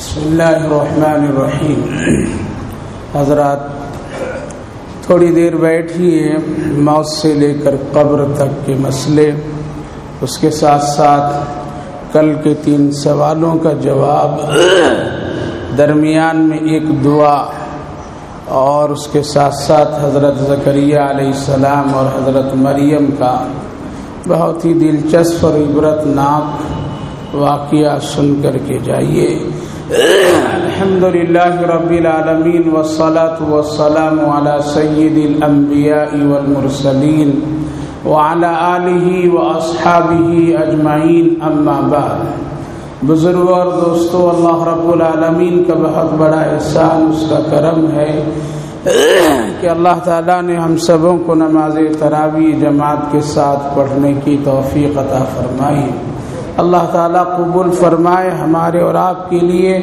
بسم اللہ الرحمن الرحیم۔ حضرات تھوڑی دیر بیٹھیے، موت سے لے کر قبر تک کے مسئلے، اس کے ساتھ ساتھ کل کے 3 سوالوں کا جواب، درمیان میں ایک دعا، اور اس کے ساتھ ساتھ حضرت زکریہ علیہ السلام اور حضرت مریم کا بہت ہی دلچسپ اور عبرت ناک واقعہ سن کر کے جائیے۔ الحمدللہ رب العالمین والصلاة والسلام علی سید الانبیاء والمرسلین وعلی آلہ واصحابہ اجمعین، اما بعد۔ بزرگوں اور دوستو، اللہ رب العالمین کا بہت بڑا احسان، اس کا کرم ہے کہ اللہ تعالیٰ نے ہم سبوں کو نماز تراویح جماعت کے ساتھ پڑھنے کی توفیق عطا فرمائی۔ اللہ تعالیٰ قبول فرمائے، ہمارے اور آپ کے لیے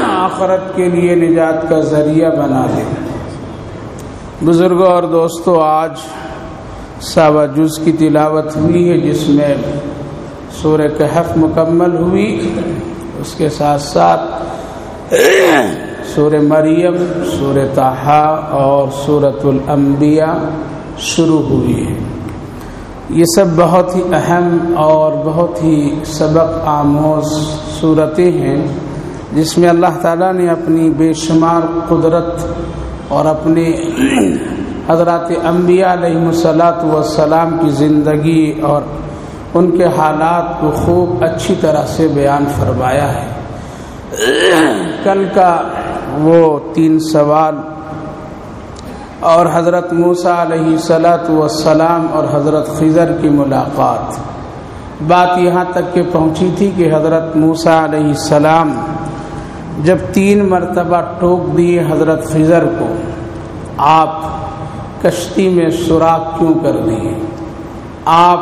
آخرت کے لیے نجات کا ذریعہ بنا دے۔ بزرگوں اور دوستو، آج 7واں جز کی تلاوت ہوئی ہے، جس میں سورہ کہف مکمل ہوئی، اس کے ساتھ ساتھ سورہ مریم، سورہ طٰہٰ اور سورۃ الانبیاء شروع ہوئی ہے۔ یہ سب بہت ہی اہم اور بہت ہی سبق آموز صورتیں ہیں، جس میں اللہ تعالیٰ نے اپنی بے شمار قدرت اور اپنے حضرات انبیاء علیہم السلام کی زندگی اور ان کے حالات کو خوب اچھی طرح سے بیان فرمایا ہے۔ کل کا وہ 3 سوال اور حضرت موسیٰ علیہ السلام اور حضرت خضر کی ملاقات، بات یہاں تک کہ پہنچی تھی کہ حضرت موسیٰ علیہ السلام جب 3 مرتبہ ٹوک دیے حضرت خضر کو، آپ کشتی میں سوراخ کیوں کر دیے، آپ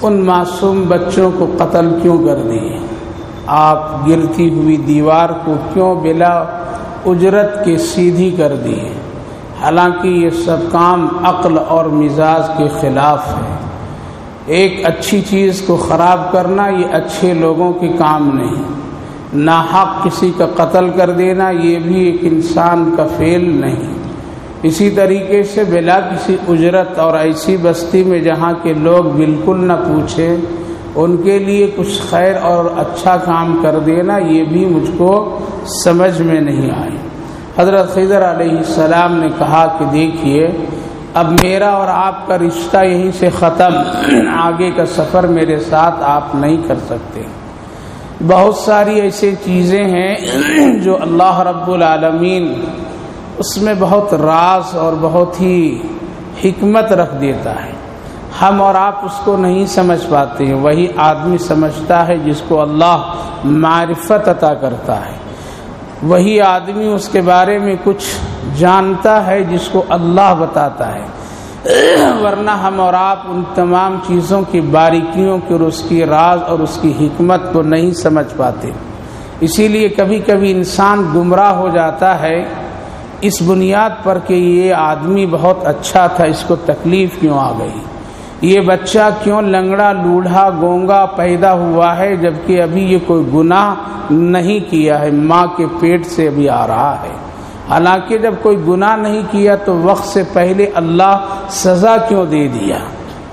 ان معصوم بچوں کو قتل کیوں کر دیے، آپ گرتی ہوئی دیوار کو کیوں بلا اجرت کے سیدھی کر دیے، حالانکہ یہ سب کام عقل اور مزاج کے خلاف ہے۔ ایک اچھی چیز کو خراب کرنا یہ اچھے لوگوں کے کام نہیں، ناحق کسی کا قتل کر دینا یہ بھی ایک انسان کا فعل نہیں۔ اسی طریقے سے بلا کسی اجرت اور ایسی بستی میں جہاں کے لوگ بالکل نہ پوچھے، ان کے لیے کچھ خیر اور اچھا کام کر دینا یہ بھی مجھ کو سمجھ میں نہیں آئی۔ حضرت خضر علیہ السلام نے کہا کہ دیکھیے، اب میرا اور آپ کا رشتہ یہیں سے ختم، آگے کا سفر میرے ساتھ آپ نہیں کر سکتے۔ بہت ساری ایسی چیزیں ہیں جو اللہ رب العالمین اس میں بہت راز اور بہت ہی حکمت رکھ دیتا ہے، ہم اور آپ اس کو نہیں سمجھ پاتے ہیں، وہی آدمی سمجھتا ہے جس کو اللہ معرفت عطا کرتا ہے، وہی آدمی اس کے بارے میں کچھ جانتا ہے جس کو اللہ بتاتا ہے، ورنہ ہم اور آپ ان تمام چیزوں کی باریکیوں کی اور اس کی راز اور اس کی حکمت کو نہیں سمجھ پاتے۔ اسی لیے کبھی کبھی انسان گمراہ ہو جاتا ہے اس بنیاد پر کہ یہ آدمی بہت اچھا تھا، اس کو تکلیف کیوں آ گئی، یہ بچہ کیوں لنگڑا لوڑھا گونگا پیدا ہوا ہے جبکہ ابھی یہ کوئی گناہ نہیں کیا ہے، ماں کے پیٹ سے ابھی آ رہا ہے، حالانکہ جب کوئی گناہ نہیں کیا تو وقت سے پہلے اللہ سزا کیوں دے دیا۔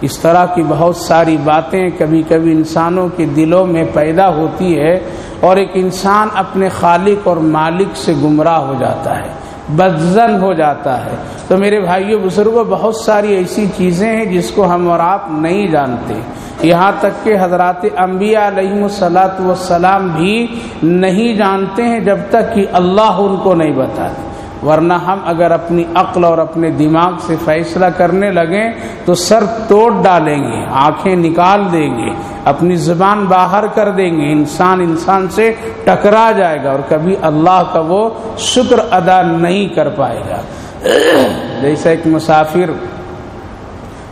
اس طرح کی بہت ساری باتیں کبھی کبھی انسانوں کے دلوں میں پیدا ہوتی ہے، اور ایک انسان اپنے خالق اور مالک سے گمراہ ہو جاتا ہے، بدظن ہو جاتا ہے۔ تو میرے بھائیوں بزرگوں، بہت ساری ایسی چیزیں ہیں جس کو ہم اور آپ نہیں جانتے، یہاں تک کہ حضرات انبیاء علیہم السلام بھی نہیں جانتے ہیں جب تک کہ اللہ ان کو نہیں بتاتے، ورنہ ہم اگر اپنی عقل اور اپنے دماغ سے فیصلہ کرنے لگیں تو سر توڑ ڈالیں گے، آنکھیں نکال دیں گے، اپنی زبان باہر کر دیں گے، انسان سے ٹکرا جائے گا اور کبھی اللہ کا وہ شکر ادا نہیں کر پائے گا۔ جیسا ایک مسافر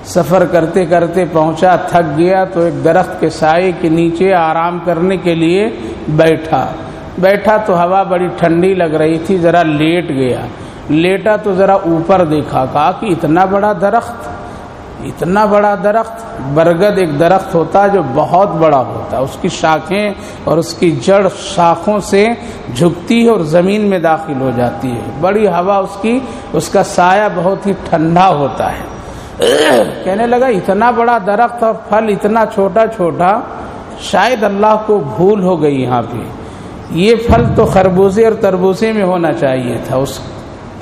سفر کرتے کرتے پہنچا، تھک گیا تو ایک درخت کے سائے کے نیچے آرام کرنے کے لیے بیٹھا تو ہوا بڑی ٹھنڈی لگ رہی تھی، ذرا لیٹ گیا، لیٹا تو ذرا اوپر دیکھا، کہا کہ اتنا بڑا درخت، اتنا بڑا درخت، برگد ایک درخت ہوتا ہے جو بہت بڑا ہوتا ہے، اس کی شاخیں اور اس کی جڑ شاخوں سے جھکتی ہے اور زمین میں داخل ہو جاتی ہے، بڑی ہوا اس کا سایہ بہت ہی ٹھنڈا ہوتا ہے۔ کہنے لگا اتنا بڑا درخت اور پھل اتنا چھوٹا چھوٹا، شاید اللہ کو بھول ہو گئی یہاں پہ، یہ پھل تو خربوزے اور تربوزے میں ہونا چاہیے تھا، اس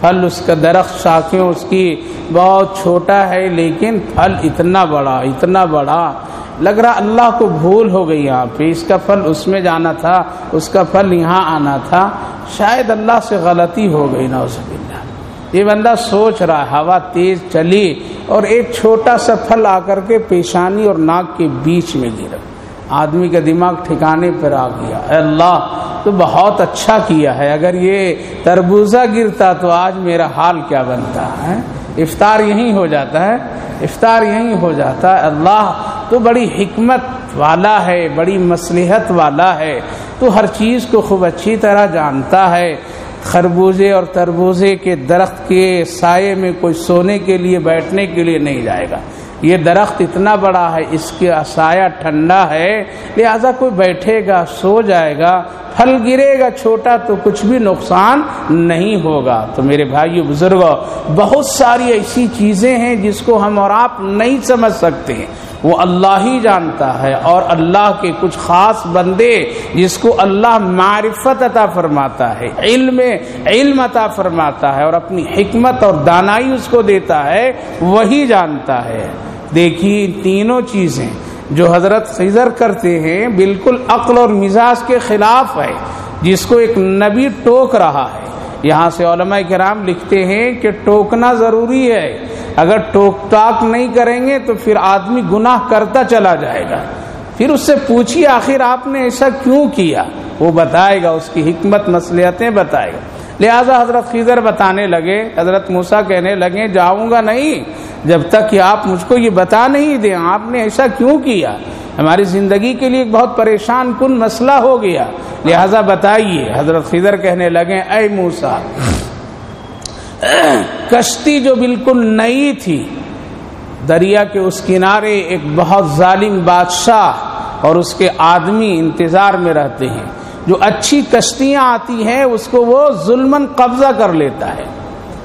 پھل اس کا درخت شاخیں اس کی بہت چھوٹا ہے لیکن پھل اتنا بڑا لگ رہا، اللہ کو بھول ہو گئی یہاں پہ، اس کا پھل اس میں جانا تھا، اس کا پھل یہاں آنا تھا، شاید اللہ سے غلطی ہو گئی، نعوذ باللہ۔ یہ بندہ سوچ رہا، ہوا تیز چلی اور ایک چھوٹا سا پھل آ کر کے پیشانی اور ناک کے بیچ میں گرا، آدمی کا دماغ ٹھکانے پر آ گیا، اے اللہ تو بہت اچھا کیا ہے، اگر یہ تربوزہ گرتا تو آج میرا حال کیا بنتا ہے، افطار یہیں ہو جاتا ہے، افطار یہیں ہو جاتا ہے۔ اللہ تو بڑی حکمت والا ہے، بڑی مصلحت والا ہے، تو ہر چیز کو خوب اچھی طرح جانتا ہے۔ خربوزے اور تربوزے کے درخت کے سائے میں کوئی سونے کے لیے بیٹھنے کے لیے نہیں جائے گا، یہ درخت اتنا بڑا ہے، اس کا سایہ ٹھنڈا ہے، لہذا کوئی بیٹھے گا سو جائے گا، پھل گرے گا چھوٹا تو کچھ بھی نقصان نہیں ہوگا۔ تو میرے بھائیو بزرگوں، بہت ساری ایسی چیزیں ہیں جس کو ہم اور آپ نہیں سمجھ سکتے ہیں، وہ اللہ ہی جانتا ہے، اور اللہ کے کچھ خاص بندے جس کو اللہ معرفت عطا فرماتا ہے، علم عطا فرماتا ہے اور اپنی حکمت اور دانائی اس کو دیتا ہے، وہی جانتا ہے۔ دیکھیے تینوں چیزیں جو حضرت خضر کرتے ہیں بالکل عقل اور مزاج کے خلاف ہے، جس کو ایک نبی ٹوک رہا ہے۔ یہاں سے علماء کرام لکھتے ہیں کہ ٹوکنا ضروری ہے، اگر ٹوک ٹاک نہیں کریں گے تو پھر آدمی گناہ کرتا چلا جائے گا۔ پھر اس سے پوچھیے آخر آپ نے ایسا کیوں کیا، وہ بتائے گا، اس کی حکمت مصلحتیں بتائے گا۔ لہذا حضرت خضر بتانے لگے، حضرت موسیٰ کہنے لگے جاؤں گا نہیں جب تک کہ آپ مجھ کو یہ بتا نہیں دیں آپ نے ایسا کیوں کیا، ہماری زندگی کے لیے بہت پریشان کن مسئلہ ہو گیا، لہذا بتائیے۔ حضرت خضر کہنے لگے اے موسیٰ، کشتی جو بالکل نئی تھی، دریا کے اس کنارے ایک بہت ظالم بادشاہ اور اس کے آدمی انتظار میں رہتے ہیں، جو اچھی کشتیاں آتی ہیں اس کو وہ ظلماً قبضہ کر لیتا ہے،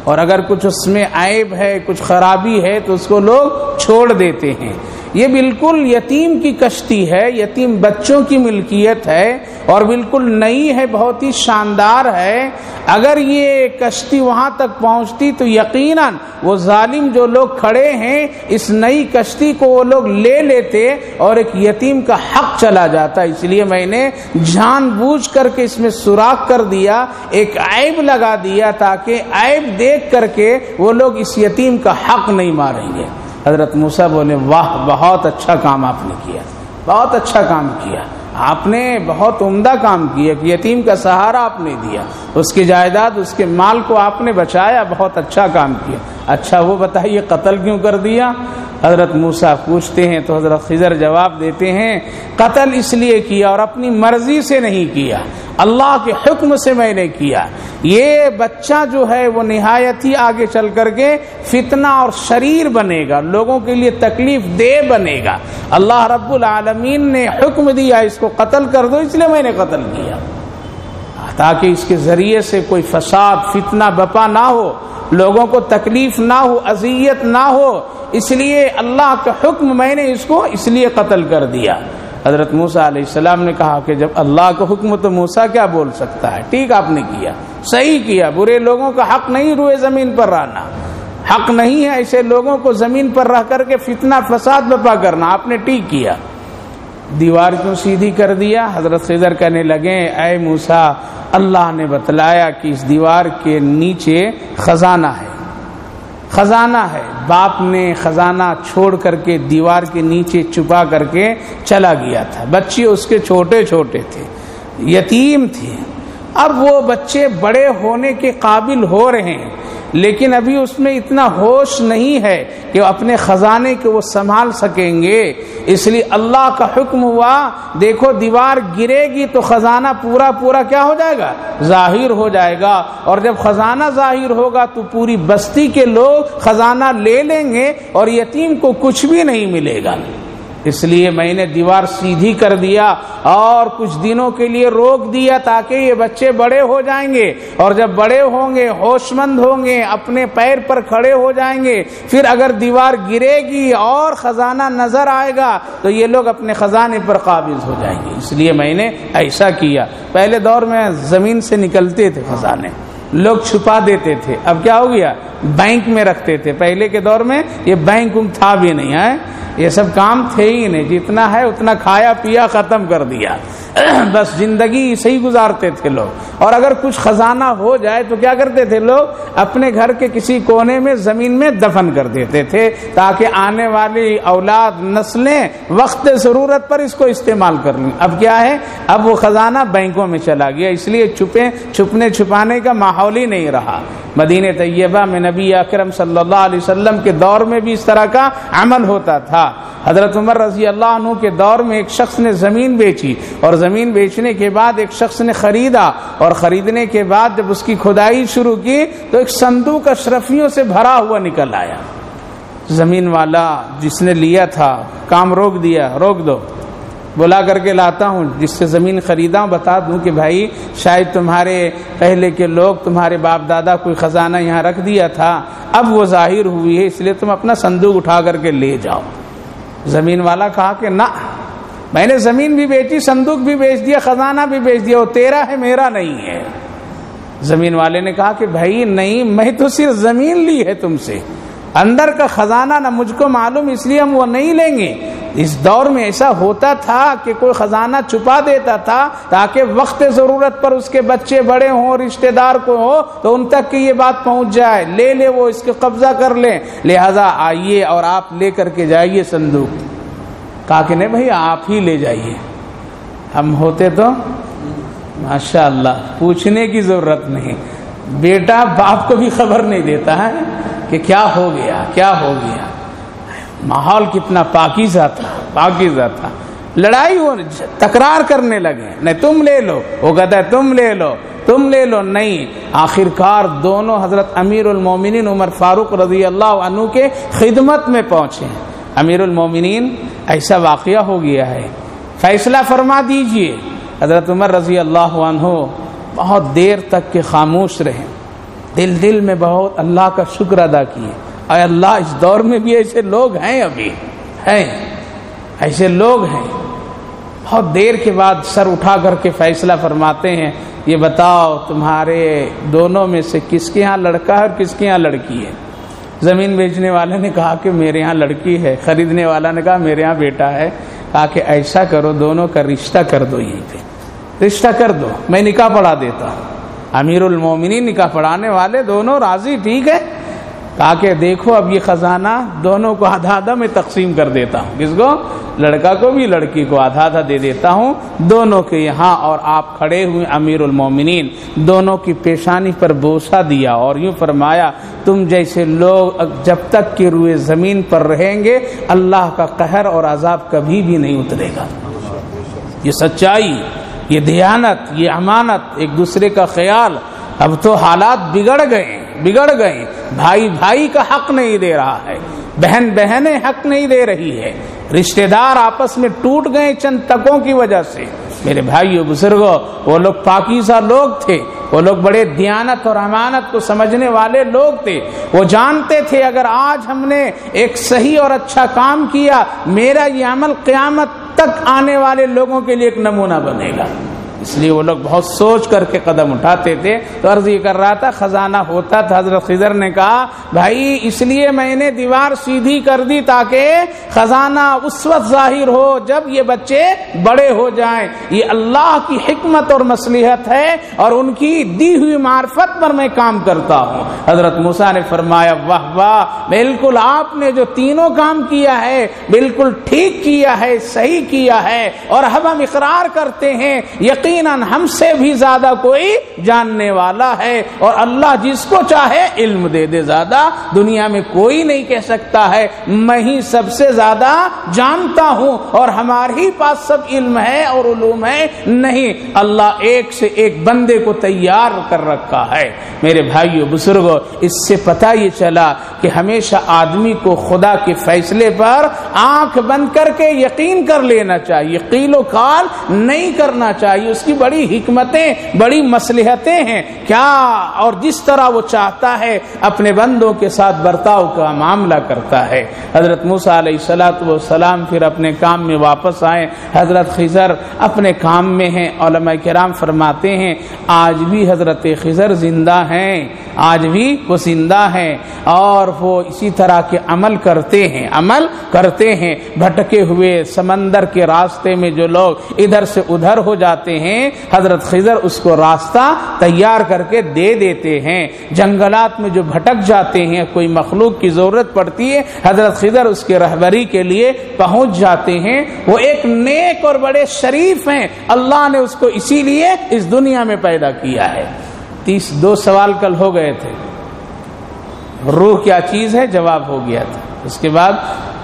اور اگر کچھ اس میں عیب ہے کچھ خرابی ہے تو اس کو لوگ چھوڑ دیتے ہیں۔ یہ بالکل یتیم کی کشتی ہے، یتیم بچوں کی ملکیت ہے اور بالکل نئی ہے، بہت ہی شاندار ہے۔ اگر یہ کشتی وہاں تک پہنچتی تو یقیناً وہ ظالم جو لوگ کھڑے ہیں اس نئی کشتی کو وہ لوگ لے لیتے اور ایک یتیم کا حق چلا جاتا، اس لیے میں نے جان بوجھ کر کے اس میں سوراخ کر دیا، ایک عیب لگا دیا تاکہ عیب دیکھ کر کے وہ لوگ اس یتیم کا حق نہیں ماریں گے۔ حضرت موسیٰ بولے واہ بہت اچھا کام آپ نے کیا، بہت اچھا کام کیا، آپ نے بہت عمدہ کام کیا، یتیم کا سہارا آپ نے دیا، اس کی جائیداد اس کے مال کو آپ نے بچایا، بہت اچھا کام کیا۔ اچھا وہ بتائیے قتل کیوں کر دیا؟ حضرت موسیٰ پوچھتے ہیں تو حضرت خضر جواب دیتے ہیں قتل اس لیے کیا اور اپنی مرضی سے نہیں کیا، اللہ کے حکم سے میں نے کیا۔ یہ بچہ جو ہے وہ نہایت ہی آگے چل کر کے فتنہ اور شریر بنے گا، لوگوں کے لیے تکلیف دہ بنے گا، اللہ رب العالمین نے حکم دیا اس کو قتل کر دو، اس لیے میں نے قتل کیا تاکہ اس کے ذریعے سے کوئی فساد فتنہ بپا نہ ہو، لوگوں کو تکلیف نہ ہو، اذیت نہ ہو، اس لیے اللہ کا حکم میں نے اس کو اس لیے قتل کر دیا۔ حضرت موسیٰ علیہ السلام نے کہا کہ جب اللہ کا حکم تو موسیٰ کیا بول سکتا ہے، ٹھیک آپ نے کیا، صحیح کیا، برے لوگوں کا حق نہیں روئے زمین پر رہنا، حق نہیں ہے ایسے لوگوں کو زمین پر رہ کر کے فتنہ فساد بپا کرنا، آپ نے ٹھیک کیا۔ دیوار کیوں سیدھی کر دیا؟ حضرت خضر کہنے لگے اے موسیٰ، اللہ نے بتلایا کہ اس دیوار کے نیچے خزانہ ہے، خزانہ ہے، باپ نے خزانہ چھوڑ کر کے دیوار کے نیچے چھپا کر کے چلا گیا تھا، بچے اس کے چھوٹے چھوٹے تھے، یتیم تھے، اب وہ بچے بڑے ہونے کے قابل ہو رہے ہیں، لیکن ابھی اس میں اتنا ہوش نہیں ہے کہ اپنے خزانے کو وہ سنبھال سکیں گے، اس لیے اللہ کا حکم ہوا دیکھو دیوار گرے گی تو خزانہ پورا کیا ہو جائے گا؟ ظاہر ہو جائے گا، اور جب خزانہ ظاہر ہوگا تو پوری بستی کے لوگ خزانہ لے لیں گے اور یتیم کو کچھ بھی نہیں ملے گا۔ اس لیے میں نے دیوار سیدھی کر دیا اور کچھ دنوں کے لیے روک دیا تاکہ یہ بچے بڑے ہو جائیں گے، اور جب بڑے ہوں گے ہوش مند ہوں گے اپنے پیر پر کھڑے ہو جائیں گے، پھر اگر دیوار گرے گی اور خزانہ نظر آئے گا تو یہ لوگ اپنے خزانے پر قابض ہو جائیں گے۔ اس لیے میں نے ایسا کیا۔ پہلے دور میں زمین سے نکلتے تھے خزانے، لوگ چھپا دیتے تھے، اب کیا ہو گیا؟ بینک میں رکھتے تھے۔ پہلے کے دور میں یہ بینک تھا بھی نہیں ہے، یہ سب کام تھے ہی نہیں، جتنا ہے اتنا کھایا پیا ختم کر دیا، بس زندگی اسے ہی گزارتے تھے لوگ۔ اور اگر کچھ خزانہ ہو جائے تو کیا کرتے تھے لوگ؟ اپنے گھر کے کسی کونے میں زمین میں دفن کر دیتے تھے تاکہ آنے والی اولاد نسلیں وقت ضرورت پر اس کو استعمال کر لیں۔ اب کیا ہے؟ اب وہ خزانہ بینکوں میں چلا گیا، اس لیے چھپنے چھپانے کا ماحول ہی نہیں رہا۔ مدینہ طیبہ میں نبی اکرم صلی اللہ علیہ وسلم کے دور میں بھی اس طرح کا عمل ہوتا تھا۔ حضرت عمر رضی اللہ عنہ کے دور میں ایک شخص نے زمین بیچی، اور زمین بیچنے کے بعد ایک شخص نے خریدا، اور خریدنے کے بعد جب اس کی کھدائی شروع کی تو ایک صندوق اشرفیوں سے بھرا ہوا نکل آیا۔ زمین والا جس نے لیا تھا کام روک دیا، روک دو، بلا کر کے لاتا ہوں جس سے زمین خریدا ہوں، بتا دوں کہ بھائی شاید تمہارے پہلے کے لوگ تمہارے باپ دادا کوئی خزانہ یہاں رکھ دیا تھا، اب وہ ظاہر ہوئی ہے، اس لیے تم اپنا صندوق اٹھا کر کے لے جاؤ۔ زمین والا کہا کہ نہ، میں نے زمین بھی بیچی، صندوق بھی بیچ دیا، خزانہ بھی بیچ دیا، وہ تیرا ہے میرا نہیں ہے۔ زمین والے نے کہا کہ بھائی نہیں، میں تو صرف زمین لی ہے تم سے، اندر کا خزانہ نہ مجھ کو معلوم، اس لیے ہم وہ نہیں لیں گے۔ اس دور میں ایسا ہوتا تھا کہ کوئی خزانہ چھپا دیتا تھا تاکہ وقت ضرورت پر اس کے بچے بڑے ہوں، رشتہ دار کو ہو تو ان تک کی یہ بات پہنچ جائے، لے لے وہ اس کے قبضہ کر لیں، لہذا آئیے اور آپ لے کر کے جائیے صندوق۔ کہا کہ نہیں بھائی آپ ہی لے جائیے، ہم ہوتے تو ماشاءاللہ پوچھنے کی ضرورت نہیں، بیٹا باپ کو بھی خبر نہیں دیتا ہے کہ کیا ہو گیا کیا ہو گیا۔ ماحول کتنا پاکیزہ تھا، لڑائی ہو، تکرار کرنے لگے، نہیں تم لے لو، وہ کہتا ہے تم لے لو، نہیں۔ آخرکار دونوں حضرت امیر المومنین عمر فاروق رضی اللہ عنہ کے خدمت میں پہنچے۔ امیر المومنین ایسا واقعہ ہو گیا ہے، فیصلہ فرما دیجئے۔ حضرت عمر رضی اللہ عنہ بہت دیر تک کے خاموش رہے، دل میں بہت اللہ کا شکر ادا کیے، اے اللہ اس دور میں بھی ایسے لوگ ہیں، ابھی ہیں ایسے لوگ ہیں۔ بہت دیر کے بعد سر اٹھا کر کے فیصلہ فرماتے ہیں، یہ بتاؤ تمہارے دونوں میں سے کس کے ہاں لڑکا ہے اور کس کے ہاں لڑکی ہے؟ زمین بیچنے والے نے کہا کہ میرے ہاں لڑکی ہے، خریدنے والا نے کہا میرے ہاں بیٹا ہے۔ کہا کہ ایسا کرو دونوں کا رشتہ کر دو، یہیں پہ رشتہ کر دو، میں نکاح پڑھا دیتا ہوں۔ امیر المومنین نکاح پڑھانے والے دونوں راضی، ٹھیک ہے۔ کہا کہ دیکھو اب یہ خزانہ دونوں کو آدھا آدھا میں تقسیم کر دیتا ہوں، کس کو؟ لڑکا کو بھی لڑکی کو آدھا آدھا دے دیتا ہوں دونوں کے یہاں۔ اور آپ کھڑے ہوئے امیر المومنین، دونوں کی پیشانی پر بوسہ دیا اور یوں فرمایا تم جیسے لوگ جب تک کہ روئے زمین پر رہیں گے اللہ کا قہر اور عذاب کبھی بھی نہیں اترے گا۔ یہ سچائی، یہ دیانت، یہ امانت، ایک دوسرے کا خیال۔ اب تو حالات بگڑ گئے، بھائی کا حق نہیں دے رہا ہے، بہنیں حق نہیں دے رہی ہے، رشتہ دار آپس میں ٹوٹ گئے چند تکوں کی وجہ سے۔ میرے بھائیو بزرگوں، وہ لوگ پاکیزہ لوگ تھے، وہ لوگ بڑے دیانت اور امانت کو سمجھنے والے لوگ تھے، وہ جانتے تھے اگر آج ہم نے ایک صحیح اور اچھا کام کیا میرا یہ عمل قیامت تک آنے والے لوگوں کے لیے ایک نمونہ بنے گا۔ اس لیے وہ لوگ بہت سوچ کر کے قدم اٹھاتے تھے۔ تو عرض یہ کر رہا تھا خزانہ ہوتا تھا، حضرت خضر نے کہا بھائی اس لیے میں نے دیوار سیدھی کر دی تاکہ خزانہ اس وقت ظاہر ہو جب یہ بچے بڑے ہو جائیں۔ یہ اللہ کی حکمت اور مصلحت ہے اور ان کی دی ہوئی معرفت پر میں کام کرتا ہوں۔ حضرت موسیٰ نے فرمایا واہ واہ، بالکل آپ نے جو تینوں کام کیا ہے بالکل ٹھیک کیا ہے، صحیح کیا ہے، اور ہم اقرار کرتے ہیں یقیناً ہم سے بھی زیادہ کوئی جاننے والا ہے، اور اللہ جس کو چاہے علم دے دے زیادہ۔ دنیا میں کوئی نہیں کہہ سکتا ہے میں ہی سب سے زیادہ جانتا ہوں اور ہمارے ہی پاس سب علم ہے اور علوم ہے، نہیں، اللہ ایک سے ایک بندے کو تیار کر رکھا ہے۔ میرے بھائیو بزرگو، اس سے پتہ یہ چلا کہ ہمیشہ آدمی کو خدا کے فیصلے پر آنکھ بند کر کے یقین کر لینا چاہیے، قیل و قال نہیں کرنا چاہیے۔ اس کی بڑی حکمتیں، بڑی مصلحتیں ہیں کیا، اور جس طرح وہ چاہتا ہے اپنے بندوں کے ساتھ برتاؤ کا معاملہ کرتا ہے۔ حضرت موسیٰ علیہ السلام پھر اپنے کام میں واپس آئے، حضرت خضر اپنے کام میں ہیں۔ علماء کرام فرماتے ہیں آج بھی حضرت خضر زندہ ہیں، آج بھی وہ زندہ ہیں، اور وہ اسی طرح کے عمل کرتے ہیں۔ بھٹکے ہوئے سمندر کے راستے میں جو لوگ ادھر سے ادھر ہو جاتے ہیں، حضرت خضر اس کو راستہ تیار کر کے دے دیتے ہیں۔ جنگلات میں جو بھٹک جاتے ہیں، کوئی مخلوق کی ضرورت پڑتی ہے، حضرت خضر اس کے رہبری کے لیے پہنچ جاتے ہیں۔ وہ ایک نیک اور بڑے شریف ہیں، اللہ نے اس کو اسی لیے اس دنیا میں پیدا کیا ہے۔ 32 سوال کل ہو گئے تھے، روح کیا چیز ہے، جواب ہو گیا تھا۔ اس کے بعد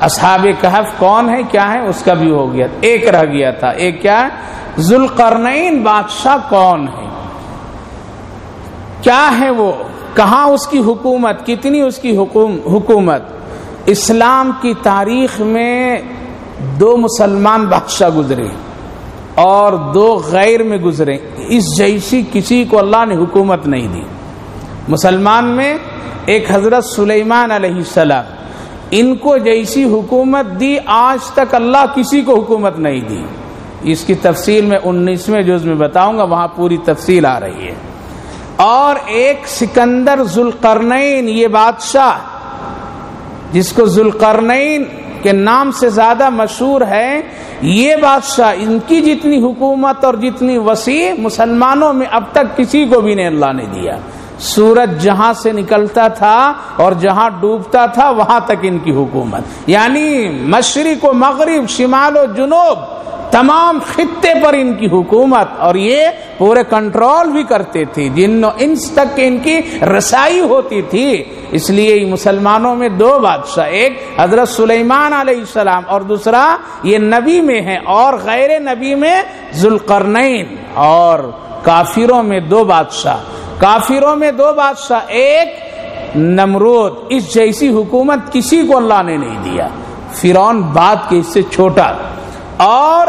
اصحاب کہف کون ہے، کیا ہے، اس کا بھی ہو گیا۔ ایک رہ گیا تھا، ایک کیا ہے، ذوالقرنین بادشاہ کون ہے، کیا ہے وہ، کہاں اس کی حکومت، کتنی اس کی حکومت۔ اسلام کی تاریخ میں 2 مسلمان بادشاہ گزرے اور 2 غیر میں گزرے، اس جیسی کسی کو اللہ نے حکومت نہیں دی۔ مسلمان میں ایک حضرت سلیمان علیہ السلام، ان کو جیسی حکومت دی آج تک اللہ کسی کو حکومت نہیں دی۔ اس کی تفصیل میں 19ویں جز میں بتاؤں گا، وہاں پوری تفصیل آ رہی ہے۔ اور ایک سکندر ذوالقرنین، یہ بادشاہ جس کو ذوالقرنین کے نام سے زیادہ مشہور ہے، یہ بادشاہ، ان کی جتنی حکومت اور جتنی وسیع مسلمانوں میں اب تک کسی کو بھی نہیں اللہ نے دیا۔ سورج جہاں سے نکلتا تھا اور جہاں ڈوبتا تھا وہاں تک ان کی حکومت، یعنی مشرق و مغرب، شمال و جنوب، تمام خطے پر ان کی حکومت، اور یہ پورے کنٹرول بھی کرتے تھے، جن و انس تک ان کی رسائی ہوتی تھی۔ اس لیے مسلمانوں میں 2 بادشاہ، ایک حضرت سلیمان علیہ السلام اور دوسرا یہ نبی میں ہے، اور غیر نبی میں ذوالقرنین، اور کافروں میں 2 بادشاہ، ایک نمرود، اس جیسی حکومت کسی کو اللہ نے نہیں دیا، فرعون بعد کے اس سے چھوٹا، اور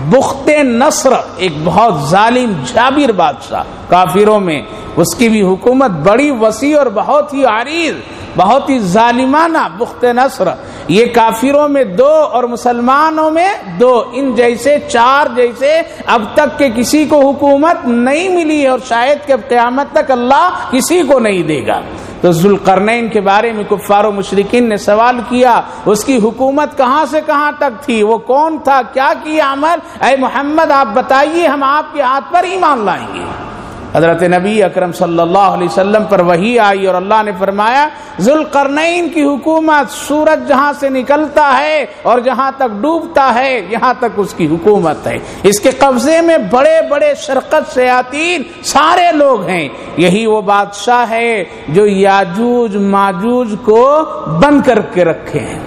بخت نصر، ایک بہت ظالم جابر بادشاہ کافروں میں، اس کی بھی حکومت بڑی وسیع اور بہت ہی عریض، بہت ہی ظالمانہ۔ بخت نصر یہ کافروں میں 2 اور مسلمانوں میں 2، ان جیسے 4 جیسے اب تک کے کسی کو حکومت نہیں ملی، اور شاید کہ قیامت تک اللہ کسی کو نہیں دے گا۔ تو ذوالقرنین کے بارے میں کفار و مشرکین نے سوال کیا، اس کی حکومت کہاں سے کہاں تک تھی، وہ کون تھا، کیا کیا عمل، اے محمد آپ بتائیے، ہم آپ کے ہاتھ پر ایمان لائیں گے۔ حضرت نبی اکرم صلی اللہ علیہ وسلم پر وحی آئی اور اللہ نے فرمایا ذوالقرنین کی حکومت، سورج جہاں سے نکلتا ہے اور جہاں تک ڈوبتا ہے یہاں تک اس کی حکومت ہے، اس کے قبضے میں بڑے بڑے شرکت شیاطین سارے لوگ ہیں۔ یہی وہ بادشاہ ہے جو یاجوج ماجوج کو بند کر کے رکھے ہیں،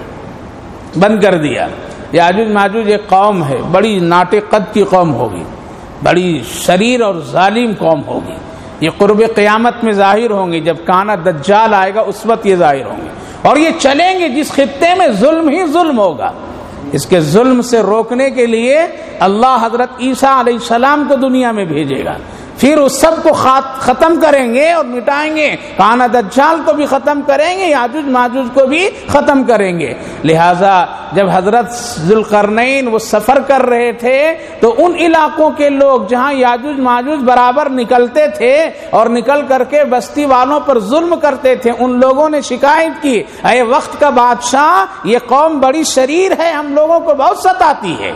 بند کر دیا۔ یاجوج ماجوج ایک قوم ہے، بڑی ناٹے قد کی قوم ہوگی، بڑی شریر اور ظالم قوم ہوگی، یہ قرب قیامت میں ظاہر ہوں گے، جب کانا دجال آئے گا اس وقت یہ ظاہر ہوں گے، اور یہ چلیں گے جس خطے میں ظلم ہی ظلم ہوگا۔ اس کے ظلم سے روکنے کے لیے اللہ حضرت عیسیٰ علیہ السلام کو دنیا میں بھیجے گا، پھر اس سب کو ختم کریں گے اور مٹائیں گے، کانا دجال کو بھی ختم کریں گے، یاجوج ماجوج کو بھی ختم کریں گے۔ لہٰذا جب حضرت ذوالقرنین وہ سفر کر رہے تھے تو ان علاقوں کے لوگ جہاں یاجوج ماجوج برابر نکلتے تھے اور نکل کر کے بستی والوں پر ظلم کرتے تھے، ان لوگوں نے شکایت کی، اے وقت کا بادشاہ یہ قوم بڑی شریر ہے، ہم لوگوں کو بہت ستاتی ہے،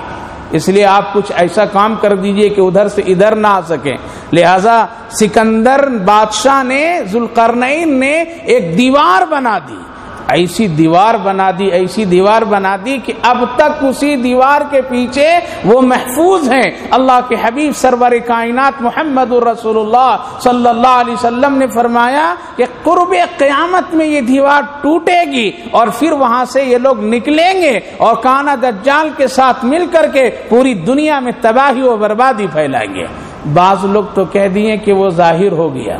اس لیے آپ کچھ ایسا کام کر دیجئے کہ ادھر سے ادھر نہ آ سکیں۔ لہذا سکندر بادشاہ نے، ذوالقرنین نے ایک دیوار بنا دی، ایسی دیوار بنا دی، ایسی دیوار بنا دی کہ اب تک اسی دیوار کے پیچھے وہ محفوظ ہیں۔ اللہ کے حبیب سرور کائنات محمد رسول اللہ صلی اللہ علیہ وسلم نے فرمایا کہ قرب قیامت میں یہ دیوار ٹوٹے گی اور پھر وہاں سے یہ لوگ نکلیں گے اور کانا دجال کے ساتھ مل کر کے پوری دنیا میں تباہی و بربادی پھیلائیں گے۔ بعض لوگ تو کہہ دیے کہ وہ ظاہر ہو گیا،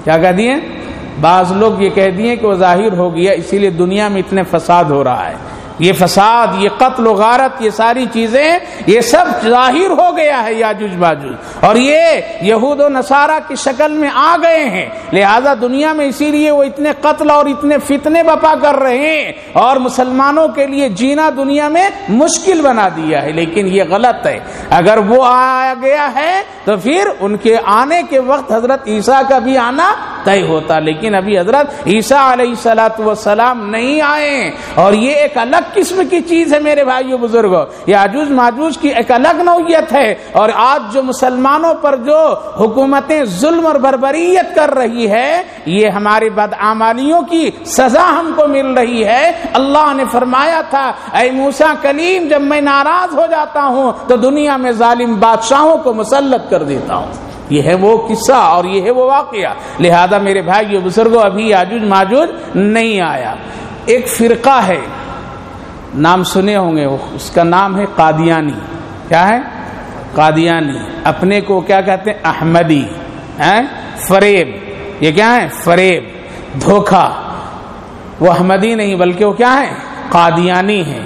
کیا کہہ دیے؟ بعض لوگ یہ کہہ دیے کہ وہ ظاہر ہو گیا، اسی لیے دنیا میں اتنے فساد ہو رہا ہے۔ یہ فساد، یہ قتل و غارت، یہ ساری چیزیں یہ سب ظاہر ہو گیا ہے یاجوج ماجوج، اور یہ یہود و نصارہ کی شکل میں آ گئے ہیں، لہذا دنیا میں اسی لیے وہ اتنے قتل اور اتنے فتنے بپا کر رہے ہیں اور مسلمانوں کے لیے جینا دنیا میں مشکل بنا دیا ہے۔ لیکن یہ غلط ہے، اگر وہ آ گیا ہے تو پھر ان کے آنے کے وقت حضرت عیسیٰ کا بھی آنا طے ہوتا، لیکن ابھی حضرت عیسیٰ علیہ السلام نہیں آئے، اور یہ ایک الگ قسم کی چیز ہے میرے بھائیو بزرگوں۔ یاجوج ماجوج کی ایک الگ نوعیت ہے، اور آج جو مسلمانوں پر جو حکومتیں ظلم اور بربریت کر رہی ہے، یہ ہماری بدعمالیوں کی سزا ہم کو مل رہی ہے۔ اللہ نے فرمایا تھا اے موسیٰ کلیم، جب میں ناراض ہو جاتا ہوں تو دنیا میں ظالم بادشاہوں کو مسلط کر دیتا ہوں۔ یہ ہے وہ قصہ اور یہ ہے وہ واقعہ، لہذا میرے بھائیو بزرگوں ابھی یاجوج ماجوج نہیں آیا۔ ایک فرقہ ہے، نام سنے ہوں گے، اس کا نام ہے قادیانی۔ کیا ہے؟ قادیانی۔ اپنے کو کیا کہتے ہیں؟ احمدی۔ فریب، یہ کیا ہے؟ فریب، دھوکہ۔ وہ احمدی نہیں بلکہ وہ کیا ہے؟ قادیانی ہے۔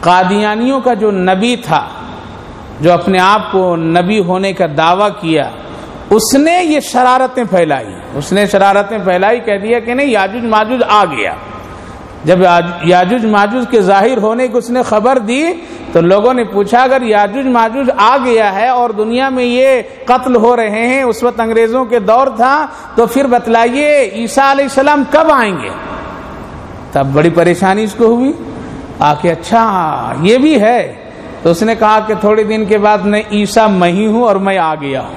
قادیانیوں کا جو نبی تھا، جو اپنے آپ کو نبی ہونے کا دعویٰ کیا، اس نے یہ شرارتیں پھیلائی، کہہ دیا کہ نہیں یاجوج ماجوج آ گیا۔ جب یاجوج ماجوج کے ظاہر ہونے کی اس نے خبر دی تو لوگوں نے پوچھا اگر یاجوج ماجوج آ گیا ہے اور دنیا میں یہ قتل ہو رہے ہیں، اس وقت انگریزوں کے دور تھا، تو پھر بتلائیے عیسیٰ علیہ السلام کب آئیں گے؟ تب بڑی پریشانی اس کو ہوئی آ کے، اچھا یہ بھی ہے۔ تو اس نے کہا کہ تھوڑے دن کے بعد میں عیسیٰ میں ہی ہوں اور میں آ گیا ہوں،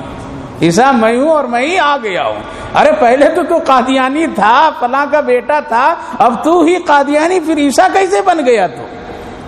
عیسیٰ میں ہوں اور میں ہی آ گیا ہوں۔ ارے پہلے تو قادیانی تھا، فلاں کا بیٹا تھا، اب تو ہی قادیانی، پھر عیسیٰ کیسے بن گیا؟ تو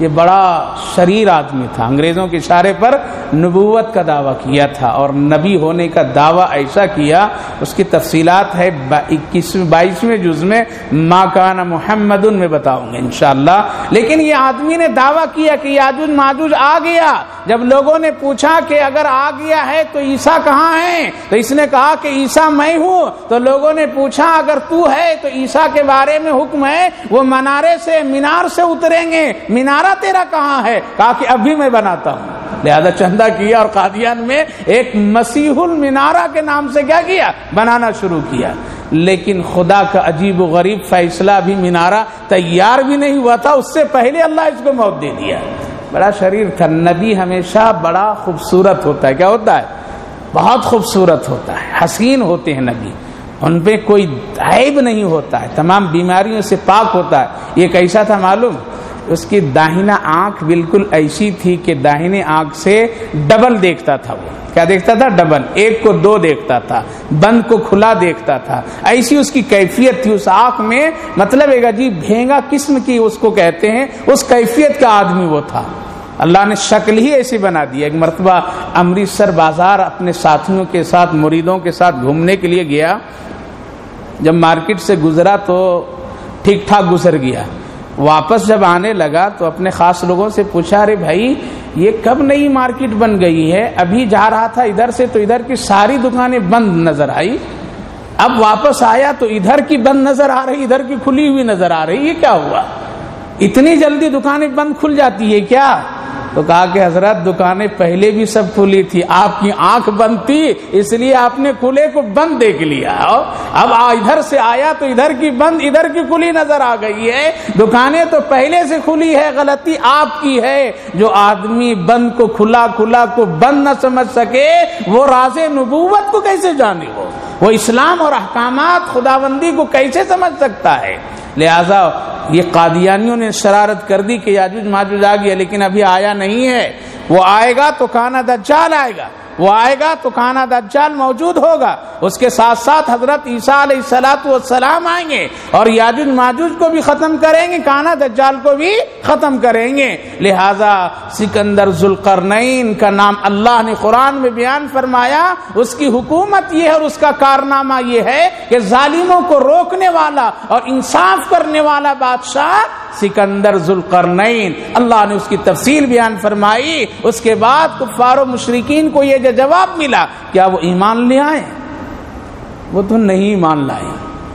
یہ بڑا شریر آدمی تھا، انگریزوں کے اشارے پر نبوت کا دعویٰ کیا تھا اور نبی ہونے کا دعویٰ ایسا کیا، اس کی تفصیلات ہے 22ویں جز میں ما کان محمد میں بتاؤں گے انشاءاللہ۔ لیکن یہ آدمی نے دعویٰ کیا کہ یاجوج ماجوج آ گیا۔ جب لوگوں نے پوچھا کہ اگر آ گیا ہے تو عیسیٰ کہاں ہے، تو اس نے کہا کہ عیسیٰ میں ہوں۔ تو لوگوں نے پوچھا اگر تو ہے تو عیسیٰ کے بارے میں حکم ہے وہ مینار سے اتریں گے، مینارہ تیرا کہاں ہے؟ کہا کہ ابھی میں بناتا ہوں۔ لہذا چندہ کیا اور قادیان میں ایک مسیح المنارہ کے نام سے کیا کیا؟ بنانا شروع کیا۔ لیکن خدا کا عجیب و غریب فیصلہ، بھی مینارہ تیار بھی نہیں ہوا تھا، اس سے پہلے اللہ اس کو موت دے دیا۔ بڑا شریر تھا۔ نبی ہمیشہ بڑا خوبصورت ہوتا ہے، کیا ہوتا ہے؟ بہت خوبصورت ہوتا ہے، حسین ہوتے ہیں نبی، ان پہ کوئی عیب نہیں ہوتا ہے، تمام بیماریوں سے پاک ہوتا ہے۔ یہ کیسا تھا معلوم؟ اس کی داہنا آنکھ بالکل ایسی تھی کہ داہنے آنکھ سے ڈبل دیکھتا تھا۔ وہ کیا دیکھتا تھا؟ ڈبل، ایک کو دو دیکھتا تھا، بند کو کھلا دیکھتا تھا، ایسی اس کی کیفیت تھی اس آنکھ میں، مطلب ایک عجیب بھینگا قسم کی اس کو کہتے ہیں، اس کیفیت کا آدمی وہ تھا۔ اللہ نے شکل ہی ایسی بنا دی۔ ایک مرتبہ امرتسر بازار اپنے ساتھیوں کے ساتھ، مریدوں کے ساتھ گھومنے کے لیے گیا۔ جب مارکیٹ سے گزرا تو ٹھیک ٹھاک گزر گیا، واپس جب آنے لگا تو اپنے خاص لوگوں سے پوچھا ارے بھائی یہ کب نئی مارکیٹ بن گئی ہے؟ ابھی جا رہا تھا ادھر سے تو ادھر کی ساری دکانیں بند نظر آئی، اب واپس آیا تو ادھر کی بند نظر آ رہی، ادھر کی کھلی ہوئی نظر آ رہی، یہ کیا ہوا؟ اتنی جلدی دکانیں بند کھل جاتی ہے کیا؟ تو کہا کہ حضرت دکانیں پہلے بھی سب کھلی تھی، آپ کی آنکھ بند تھی اس لیے آپ نے کھلے کو بند دیکھ لیا، اب ادھر سے آیا تو ادھر کی بند ادھر کی کھلی نظر آ گئی ہے، دکانیں تو پہلے سے کھلی ہے، غلطی آپ کی ہے۔ جو آدمی بند کو کھلا، کھلا کو بند نہ سمجھ سکے وہ راز نبوت کو کیسے جانے؟ وہ اسلام اور احکامات خداوندی کو کیسے سمجھ سکتا ہے؟ لہذا یہ قادیانیوں نے شرارت کر دی کہ یاجوج ماجوج آ گیا، لیکن ابھی آیا نہیں ہے، وہ آئے گا تو کانا دجال آئے گا، وہ آئے گا تو کانا دجال موجود ہوگا، اس کے ساتھ ساتھ حضرت عیسیٰ علیہ السلام آئیں گے اور یاجوج ماجوج کو بھی ختم کریں گے، کانا دجال کو بھی ختم کریں گے۔ لہذا سکندر ذوالقرنین کا نام اللہ نے قرآن میں بیان فرمایا، اس کی حکومت یہ ہے اور اس کا کارنامہ یہ ہے کہ ظالموں کو روکنے والا اور انصاف کرنے والا بادشاہ سکندر ذوالقرنین۔ اللہ نے اس کی تفصیل بیان فرمائی۔ اس کے بعد کفار و مشرکین کو یہ جواب ملا، کیا وہ ایمان لے آئے؟ وہ تو نہیں ایمان لائے،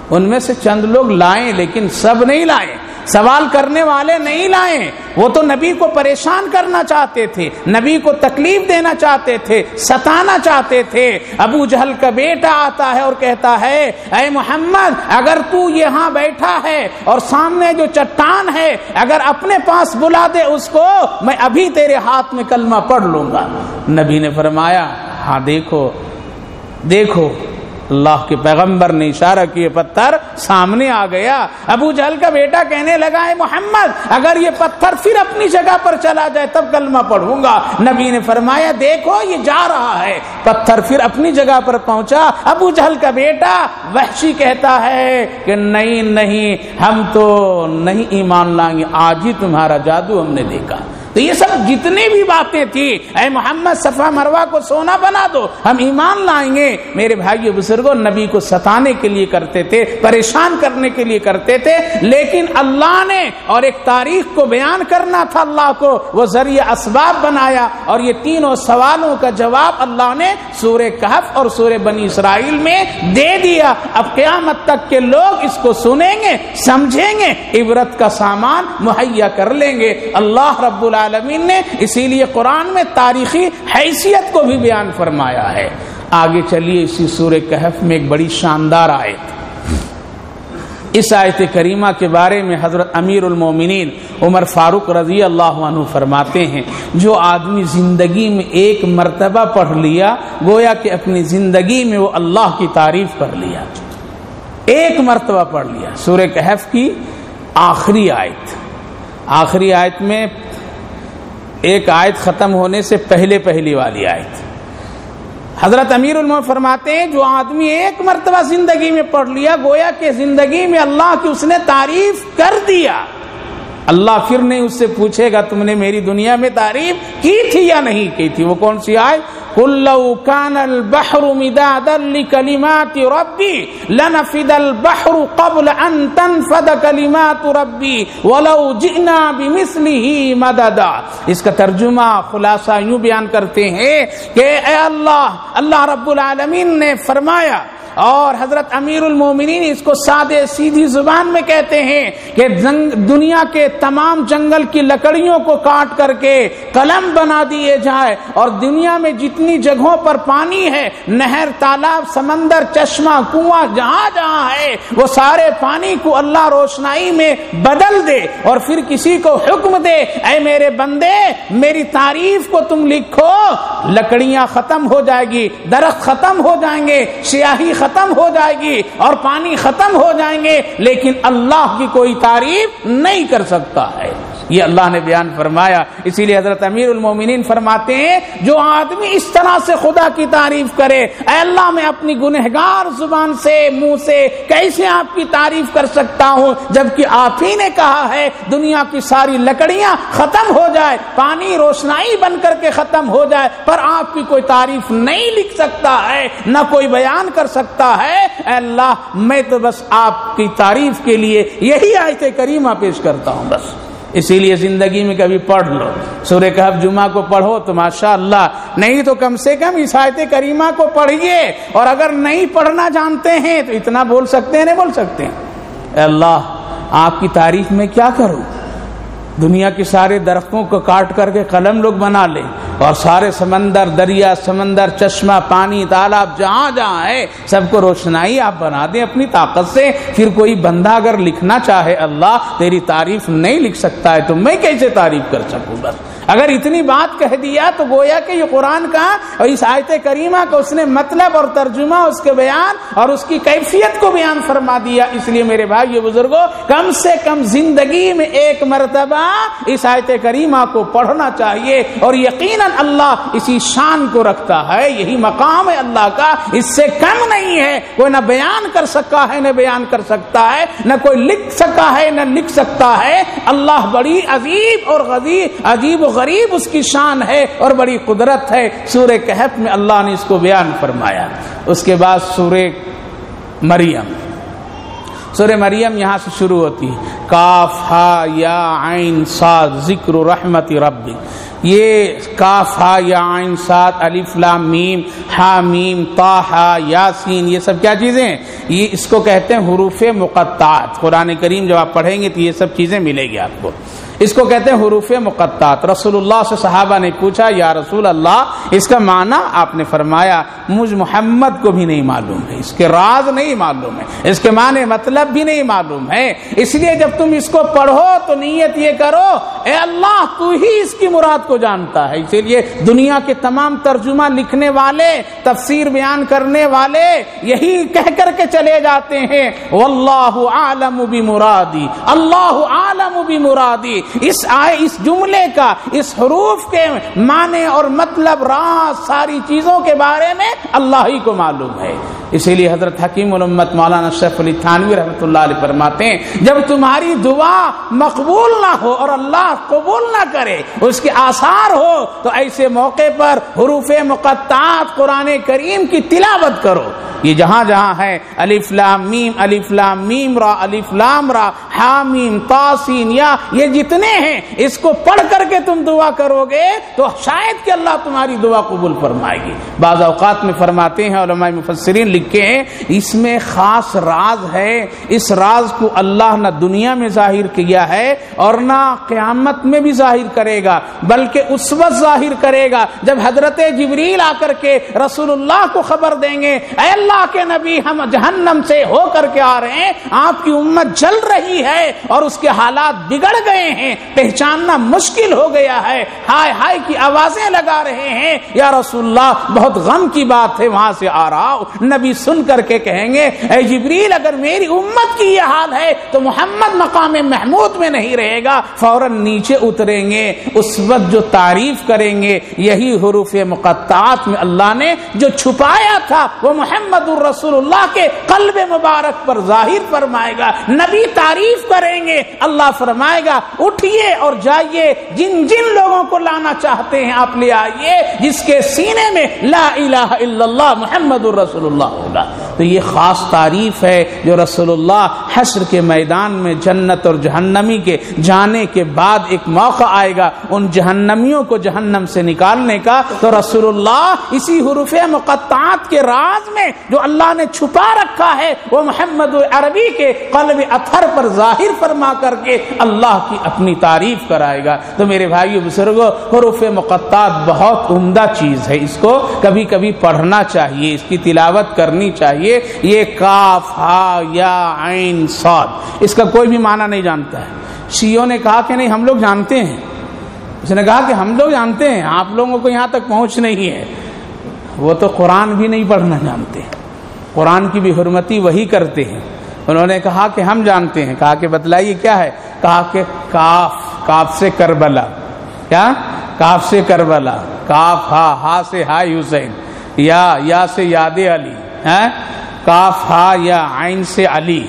ان میں سے چند لوگ لائیں لیکن سب نہیں لائے، سوال کرنے والے نہیں لائے۔ وہ تو نبی کو پریشان کرنا چاہتے تھے، نبی کو تکلیف دینا چاہتے تھے، ستانا چاہتے تھے۔ ابو جہل کا بیٹا آتا ہے اور کہتا ہے، اے محمد اگر تو یہاں بیٹھا ہے اور سامنے جو چٹان ہے اگر اپنے پاس بلا دے اس کو، میں ابھی تیرے ہاتھ میں کلمہ پڑھ لوں گا۔ نبی نے فرمایا، ہاں دیکھو دیکھو، اللہ کے پیغمبر نے اشارہ کیے، پتھر سامنے آ گیا۔ ابو جہل کا بیٹا کہنے لگا، اے محمد اگر یہ پتھر پھر اپنی جگہ پر چلا جائے تب کلمہ پڑھوں گا۔ نبی نے فرمایا، دیکھو یہ جا رہا ہے، پتھر پھر اپنی جگہ پر پہنچا۔ ابو جہل کا بیٹا وحشی کہتا ہے کہ نہیں ہم تو نہیں ایمان لائیں گے، آج ہی تمہارا جادو ہم نے دیکھا۔ تو یہ سب جتنی بھی باتیں تھی، اے محمد صفا مروہ کو سونا بنا دو، ہم ایمان لائیں گے، میرے بھائیو بزرگوں، نبی کو ستانے کے لیے کرتے تھے، پریشان کرنے کے لیے کرتے تھے، لیکن اللہ نے اور ایک تاریخ کو بیان کرنا تھا، اللہ کو وہ ذریعہ اسباب بنایا، اور یہ تینوں سوالوں کا جواب اللہ نے سورہ کہف اور سورہ بنی اسرائیل میں دے دیا۔ اب قیامت تک کے لوگ اس کو سنیں گے، سمجھیں گے، عبرت کا سامان مہیا کر لیں گے۔ اللہ رب العالمین نے اسی لیے قرآن میں تاریخی حیثیت کو بھی بیان فرمایا ہے۔ آگے چلیے، اسی سورہ کہف میں ایک بڑی شاندار آیت، اس آیت کریمہ کے بارے میں حضرت امیر المومنین عمر فاروق رضی اللہ عنہ فرماتے ہیں، جو آدمی زندگی میں ایک مرتبہ پڑھ لیا گویا کہ اپنی زندگی میں وہ اللہ کی تعریف کر لیا۔ ایک مرتبہ پڑھ لیا۔ سورہ کہف کی آخری آیت میں ایک آیت ختم ہونے سے پہلی والی آیت، حضرت امیر المومنین فرماتے ہیں، جو آدمی ایک مرتبہ زندگی میں پڑھ لیا گویا کہ زندگی میں اللہ کی اس نے تعریف کر دیا، اللہ پھر نہیں اس سے پوچھے گا تم نے میری دنیا میں تعریف کی تھی یا نہیں کی تھی۔ وہ کون سی آیت؟ قُلْ لَوْ كَانَ الْبَحْرُ مِدَادًا لِكَلِمَاتِ رَبِّي لَنَفِدَ الْبَحْرُ قَبْلَ أَن تَنْفَدَ كَلِمَاتُ رَبِّي وَلَوْ جِئْنَا بِمِثْلِهِ مَدَدًا۔ اس کا ترجمہ خلاصہ یوں بیان کرتے ہیں کہ اے اللہ رب العالمین نے فرمایا، اور حضرت امیر المومنین اس کو سادے سیدھی زبان میں کہتے ہیں کہ دنیا کے تمام جنگل کی لکڑیوں کو کاٹ کر کے قلم بنا دیے جائے، اور دنیا میں جتنی جگہوں پر پانی ہے، نہر، تالاب، سمندر، چشمہ، کنواں، جہاں جہاں ہے، وہ سارے پانی کو اللہ روشنائی میں بدل دے اور پھر کسی کو حکم دے، اے میرے بندے میری تعریف کو تم لکھو، لکڑیاں ختم ہو جائے گی، درخت ختم ہو جائیں گے، سیاہی ختم ہو جائے گی اور پانی ختم ہو جائیں گے، لیکن اللہ کی کوئی تعریف نہیں کر سکتا ہے۔ یہ اللہ نے بیان فرمایا۔ اسی لیے حضرت امیر المومنین فرماتے ہیں، جو آدمی اس طرح سے خدا کی تعریف کرے، اے اللہ میں اپنی گنہگار زبان سے، منہ سے کیسے آپ کی تعریف کر سکتا ہوں، جبکہ آپ ہی نے کہا ہے دنیا کی ساری لکڑیاں ختم ہو جائے، پانی روشنائی بن کر کے ختم ہو جائے، پر آپ کی کوئی تعریف نہیں لکھ سکتا ہے، نہ کوئی بیان کر سکتا ہے۔ اے اللہ میں تو بس آپ کی تعریف کے لیے یہی آیت کریمہ پیش کرتا ہوں بس۔ اسی لیے زندگی میں کبھی پڑھ لو، سورہ کہف جمعہ کو پڑھو تو ماشاءاللہ، نہیں تو کم سے کم اس آیت کریمہ کو پڑھیے، اور اگر نہیں پڑھنا جانتے ہیں تو اتنا بول سکتے ہیں، نہیں بول سکتے ہیں، اے اللہ آپ کی تعریف میں کیا کروں، دنیا کے سارے درختوں کو کاٹ کر کے قلم لوگ بنا لیں، اور سارے سمندر، دریا، سمندر، چشمہ، پانی، تالاب جہاں جہاں ہے سب کو روشنائی آپ بنا دیں اپنی طاقت سے، پھر کوئی بندہ اگر لکھنا چاہے اللہ تیری تعریف نہیں لکھ سکتا ہے تو میں کیسے تعریف کر سکوں؟ بس اگر اتنی بات کہہ دیا تو گویا کہ یہ قرآن کا اور اس آیت کریمہ کا اس نے مطلب اور ترجمہ، اس کے بیان اور اس کی کیفیت کو بیان فرما دیا۔ اس لیے میرے بھائیو بزرگوں، کم سے کم زندگی میں ایک مرتبہ اس آیت کریمہ کو پڑھنا چاہیے، اور یقیناً اللہ اسی شان کو رکھتا ہے، یہی مقام ہے اللہ کا، اس سے کم نہیں ہے۔ کوئی نہ بیان کر سکا ہے، نہ بیان کر سکتا ہے، نہ کوئی لکھ سکا ہے، نہ لکھ سکتا ہے۔ اللہ بڑی عجیب و غریب اس کی شان ہے اور بڑی قدرت ہے۔ سورہ کہف میں اللہ نے اس کو بیان فرمایا۔ اس کے بعد سورہ مریم یہاں سے شروع ہوتی ہے، کاف ہا یا عین صاد ذکر رحمت ربک۔ یہ کاف ہا یا عین صاد الف لام میم ہا میم طا ہا یاسین، یہ سب کیا چیزیں ہیں؟ یہ اس کو کہتے ہیں حروف مقطعات۔ قرآن کریم جب آپ پڑھیں گے تو یہ سب چیزیں ملے گی آپ کو، اس کو کہتے ہیں حروف مقطعات۔ رسول اللہ سے صحابہ نے پوچھا، یا رسول اللہ اس کا معنی؟ آپ نے فرمایا مجھ محمد کو بھی نہیں معلوم ہے، اس کے راز نہیں معلوم ہے، اس کے معنی مطلب بھی نہیں معلوم ہے۔ اس لیے جب تم اس کو پڑھو تو نیت یہ کرو، اے اللہ تو ہی اس کی مراد کو جانتا ہے۔ اسی لیے دنیا کے تمام ترجمہ لکھنے والے، تفسیر بیان کرنے والے یہی کہہ کر کے چلے جاتے ہیں، واللہ اعلم بمرادی، اللہ اعلم بمرادی۔ اس جملے کا، اس حروف کے معنی اور مطلب، راز، ساری چیزوں کے بارے میں اللہ ہی کو معلوم ہے۔ اسی لیے حضرت حکیم الامت مولانا شیخ علی تھانوی رحمۃ اللہ علیہ فرماتے ہیں، جب تمہاری دعا مقبول نہ ہو اور اللہ قبول نہ کرے، اس کے آثار ہو، تو ایسے موقع پر حروف مقطعات قرآن کریم کی تلاوت کرو۔ یہ جہاں جہاں ہے الف لام میم را الف لام را ہا میم طا سین یا، یہ جتنے ہیں اس کو پڑھ کر کے تم دعا کرو گے تو شاید کہ اللہ تمہاری دعا قبول فرمائے گی۔ بعض اوقات میں فرماتے ہیں علماء مفسرین لکھے ہیں، اس میں خاص راز ہے، اس راز کو اللہ نہ دنیا میں ظاہر کیا ہے اور نہ قیامت میں بھی ظاہر کرے گا، بلکہ اس وقت ظاہر کرے گا جب حضرت جبریل آ کر کے رسول اللہ کو خبر دیں گے، اے اللہ کے نبی ہم جہنم سے ہو کر کے آ رہے ہیں، آپ کی امت جل رہی ہے اور اس کے حالات بگڑ گئے ہیں، پہچاننا مشکل ہو گیا ہے، ہائے ہائے کی آوازیں لگا رہے ہیں، یا رسول اللہ بہت غم کی بات ہے، وہاں سے آ رہا ہوں۔ نبی سن کر کے کہیں گے، اے جبریل اگر میری امت کی یہ حال ہے تو محمد مقام محمود میں نہیں رہے گا، فوراً نیچے اتریں گے۔ اس وقت جو تعریف کریں گے، یہی حروف مقطعات میں اللہ نے جو چھپایا تھا وہ محمد رسول اللہ کے قلب مبارک پر ظاہر فرمائے گا۔ نبی تعریف کریں گے، اللہ فرمائے گا اٹھیے اور جائیے، جن جن لوگوں کو لانا چاہتے ہیں آپ لے آئیے، جس کے سینے میں لا الہ الا اللہ محمد رسول اللہ ہوگا۔ تو یہ خاص تعریف ہے جو رسول اللہ حشر کے میدان میں جنت اور جہنمی کے جانے کے بعد ایک موقع آئے گا ان جہنمیوں کو جہنم سے نکالنے کا، تو رسول اللہ اسی حروف مقطعات کے راز میں جو اللہ نے چھپا رکھا ہے وہ محمد عربی کے قلب اطہر پر ظاہر فرما کر کے اللہ کی اپنی تعریف کرائے گا۔ تو میرے بھائیو بزرگوں، حروف مقطعات بہت عمدہ چیز ہے، اس کو کبھی کبھی پڑھنا چاہیے، اس کی تلاوت کرنی چاہیے۔ یہ کاف ہا یا عین صاد، اس کا کوئی بھی معنی نہیں جانتا ہے۔ شیعوں نے کہا کہ نہیں ہم لوگ جانتے ہیں، اس نے کہا کہ ہم لوگ جانتے ہیں، آپ لوگوں کو یہاں تک پہنچ نہیں ہے۔ وہ تو قرآن بھی نہیں پڑھنا جانتے، قرآن کی بھی حرمتی وہی کرتے ہیں۔ انہوں نے کہا کہ ہم جانتے ہیں، کہا کہ بتلائیے کیا ہے، کہا کہ کاف سے کربلا، کیا کاف سے کربلا، کاف ہا سے ہائے حسین، یا سے یاد علی، کاف ہا یا عین سے علی،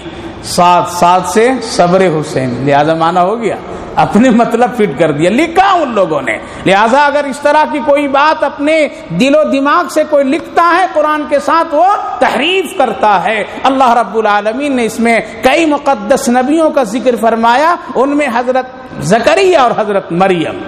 سات سے صبر حسین، لہذا معنی ہو گیا، اپنے مطلب فٹ کر دیا، لکھا ان لوگوں نے۔ لہذا اگر اس طرح کی کوئی بات اپنے دل و دماغ سے کوئی لکھتا ہے قرآن کے ساتھ وہ تحریف کرتا ہے۔ اللہ رب العالمین نے اس میں کئی مقدس نبیوں کا ذکر فرمایا، ان میں حضرت زکریا اور حضرت مریم۔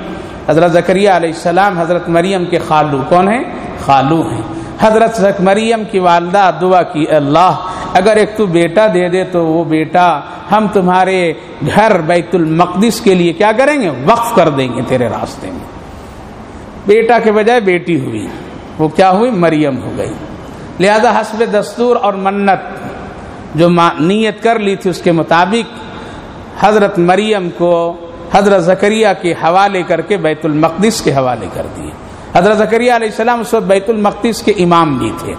حضرت زکریا علیہ السلام حضرت مریم کے خالو کون ہیں؟ خالو ہیں۔ حضرت مریم کی والدہ دعا کی، اللہ اگر ایک تو بیٹا دے دے تو وہ بیٹا ہم تمہارے گھر بیت المقدس کے لیے کیا کریں گے؟ وقف کر دیں گے تیرے راستے میں۔ بیٹا کے بجائے بیٹی ہوئی، وہ کیا ہوئی؟ مریم ہو گئی۔ لہذا حسب دستور اور منت جو نیت کر لی تھی اس کے مطابق حضرت مریم کو حضرت زکریا کے حوالے کر کے بیت المقدس کے حوالے کر دیے۔ حضرت زکریا علیہ السلام اس وقت بیت المقدس کے امام بھی تھے،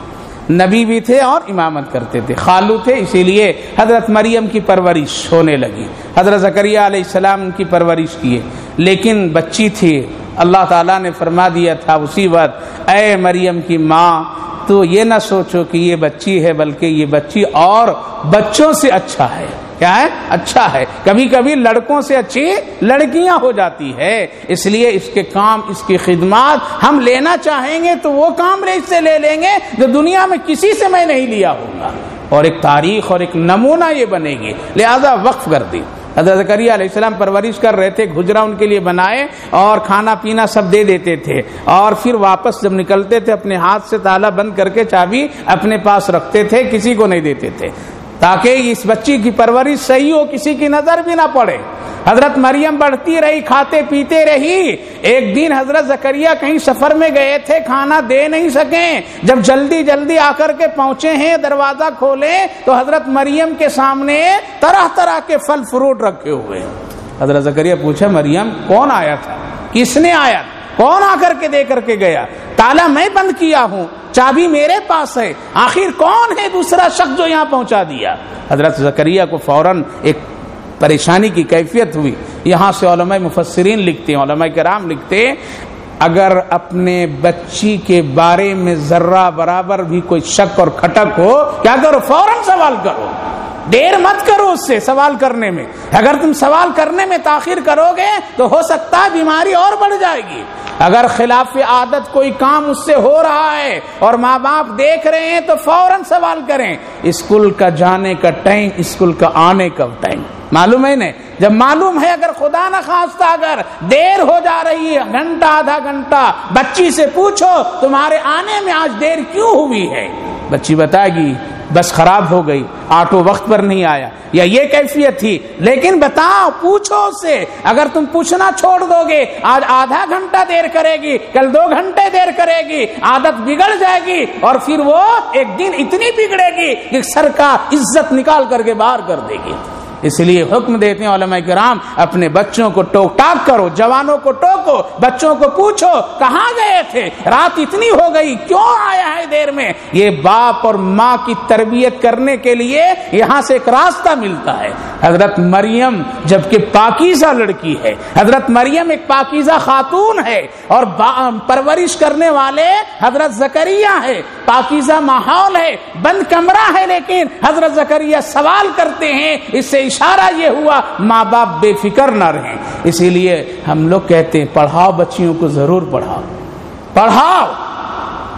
نبی بھی تھے اور امامت کرتے تھے، خالو تھے، اسی لیے حضرت مریم کی پرورش ہونے لگی۔ حضرت زکریا علیہ السلام کی پرورش کیے، لیکن بچی تھی، اللہ تعالیٰ نے فرما دیا تھا اسی وقت، اے مریم کی ماں تو یہ نہ سوچو کہ یہ بچی ہے، بلکہ یہ بچی اور بچوں سے اچھا ہے۔ کیا ہے؟ اچھا ہے۔ کبھی کبھی لڑکوں سے اچھی لڑکیاں ہو جاتی ہے، اس لیے اس کے کام، اس کی خدمات ہم لینا چاہیں گے تو وہ کام اس سے لے لیں گے جو دنیا میں کسی سے میں نہیں لیا ہوگا، اور ایک تاریخ اور ایک نمونہ یہ بنے گی، لہذا وقف کر دی۔ حضرت زکریا علیہ السلام پرورش کر رہے تھے، گھجرا ان کے لیے بنائے اور کھانا پینا سب دے دیتے تھے، اور پھر واپس جب نکلتے تھے اپنے ہاتھ سے تالا بند کر کے چابی اپنے پاس رکھتے تھے، کسی کو نہیں دیتے تھے، تاکہ اس بچی کی پرورش صحیح ہو، کسی کی نظر بھی نہ پڑے۔ حضرت مریم بڑھتی رہی، کھاتے پیتے رہی۔ ایک دن حضرت زکریا کہیں سفر میں گئے تھے، کھانا دے نہیں سکیں، جب جلدی جلدی آ کر کے پہنچے ہیں، دروازہ کھولیں تو حضرت مریم کے سامنے طرح طرح کے پھل فروٹ رکھے ہوئے۔ حضرت زکریا پوچھا، مریم کون آیا تھا؟ کس نے آیا؟ کون آ کر کے دے کر کے گیا؟ تالا میں بند کیا ہوں، چابی میرے پاس ہے، آخر کون ہے دوسرا شخص جو یہاں پہنچا دیا؟ حضرت زکریا کو فوراً ایک پریشانی کی کیفیت ہوئی۔ یہاں سے علماء مفسرین لکھتے ہیں، علماء کرام لکھتے ہیں، اگر اپنے بچی کے بارے میں ذرہ برابر بھی کوئی شک اور کھٹک ہو، کیا کرو؟ فوراً سوال کرو، دیر مت کرو اس سے سوال کرنے میں۔ اگر تم سوال کرنے میں تاخیر کرو گے تو ہو سکتا ہے بیماری اور بڑھ جائے گی۔ اگر خلاف عادت کوئی کام اس سے ہو رہا ہے اور ماں باپ دیکھ رہے ہیں تو فوراً سوال کریں۔ اسکول کا جانے کا ٹائم، اسکول کا آنے کا ٹائم معلوم ہے نا؟ جب معلوم ہے، اگر خدا نہ خواستہ اگر دیر ہو جا رہی ہے، گھنٹہ آدھا گھنٹہ، بچی سے پوچھو تمہارے آنے میں آج دیر کیوں ہوئی ہے، بچی بتائے گی بس خراب ہو گئی، آٹو وقت پر نہیں آیا، یا یہ کیفیت تھی۔ لیکن بتاؤ، پوچھو اس سے۔ اگر تم پوچھنا چھوڑ دو گے، آج آدھا گھنٹہ دیر کرے گی، کل 2 گھنٹے دیر کرے گی، عادت بگڑ جائے گی، اور پھر وہ ایک دن اتنی بگڑے گی کہ سر کا عزت نکال کر کے باہر کر دے گی۔ اس لیے حکم دیتے ہیں علماء کرام، اپنے بچوں کو ٹوک ٹاک کرو، جوانوں کو ٹوکو، بچوں کو پوچھو کہاں گئے تھے، رات اتنی ہو گئی، کیوں آیا ہے دیر میں۔ یہ باپ اور ماں کی تربیت کرنے کے لیے یہاں سے ایک راستہ ملتا ہے۔ حضرت مریم جبکہ پاکیزہ لڑکی ہے، حضرت مریم ایک پاکیزہ خاتون ہے، اور پرورش کرنے والے حضرت زکریا ہے، پاکیزہ ماحول ہے، بند کمرہ ہے، لیکن حضرت زکریا سوال کرتے ہیں۔ اس سے اشارہ یہ ہوا ماں باپ بے فکر نہ رہیں۔ اسی لیے ہم لوگ کہتے ہیں پڑھاؤ، بچیوں کو ضرور پڑھاؤ، پڑھاؤ،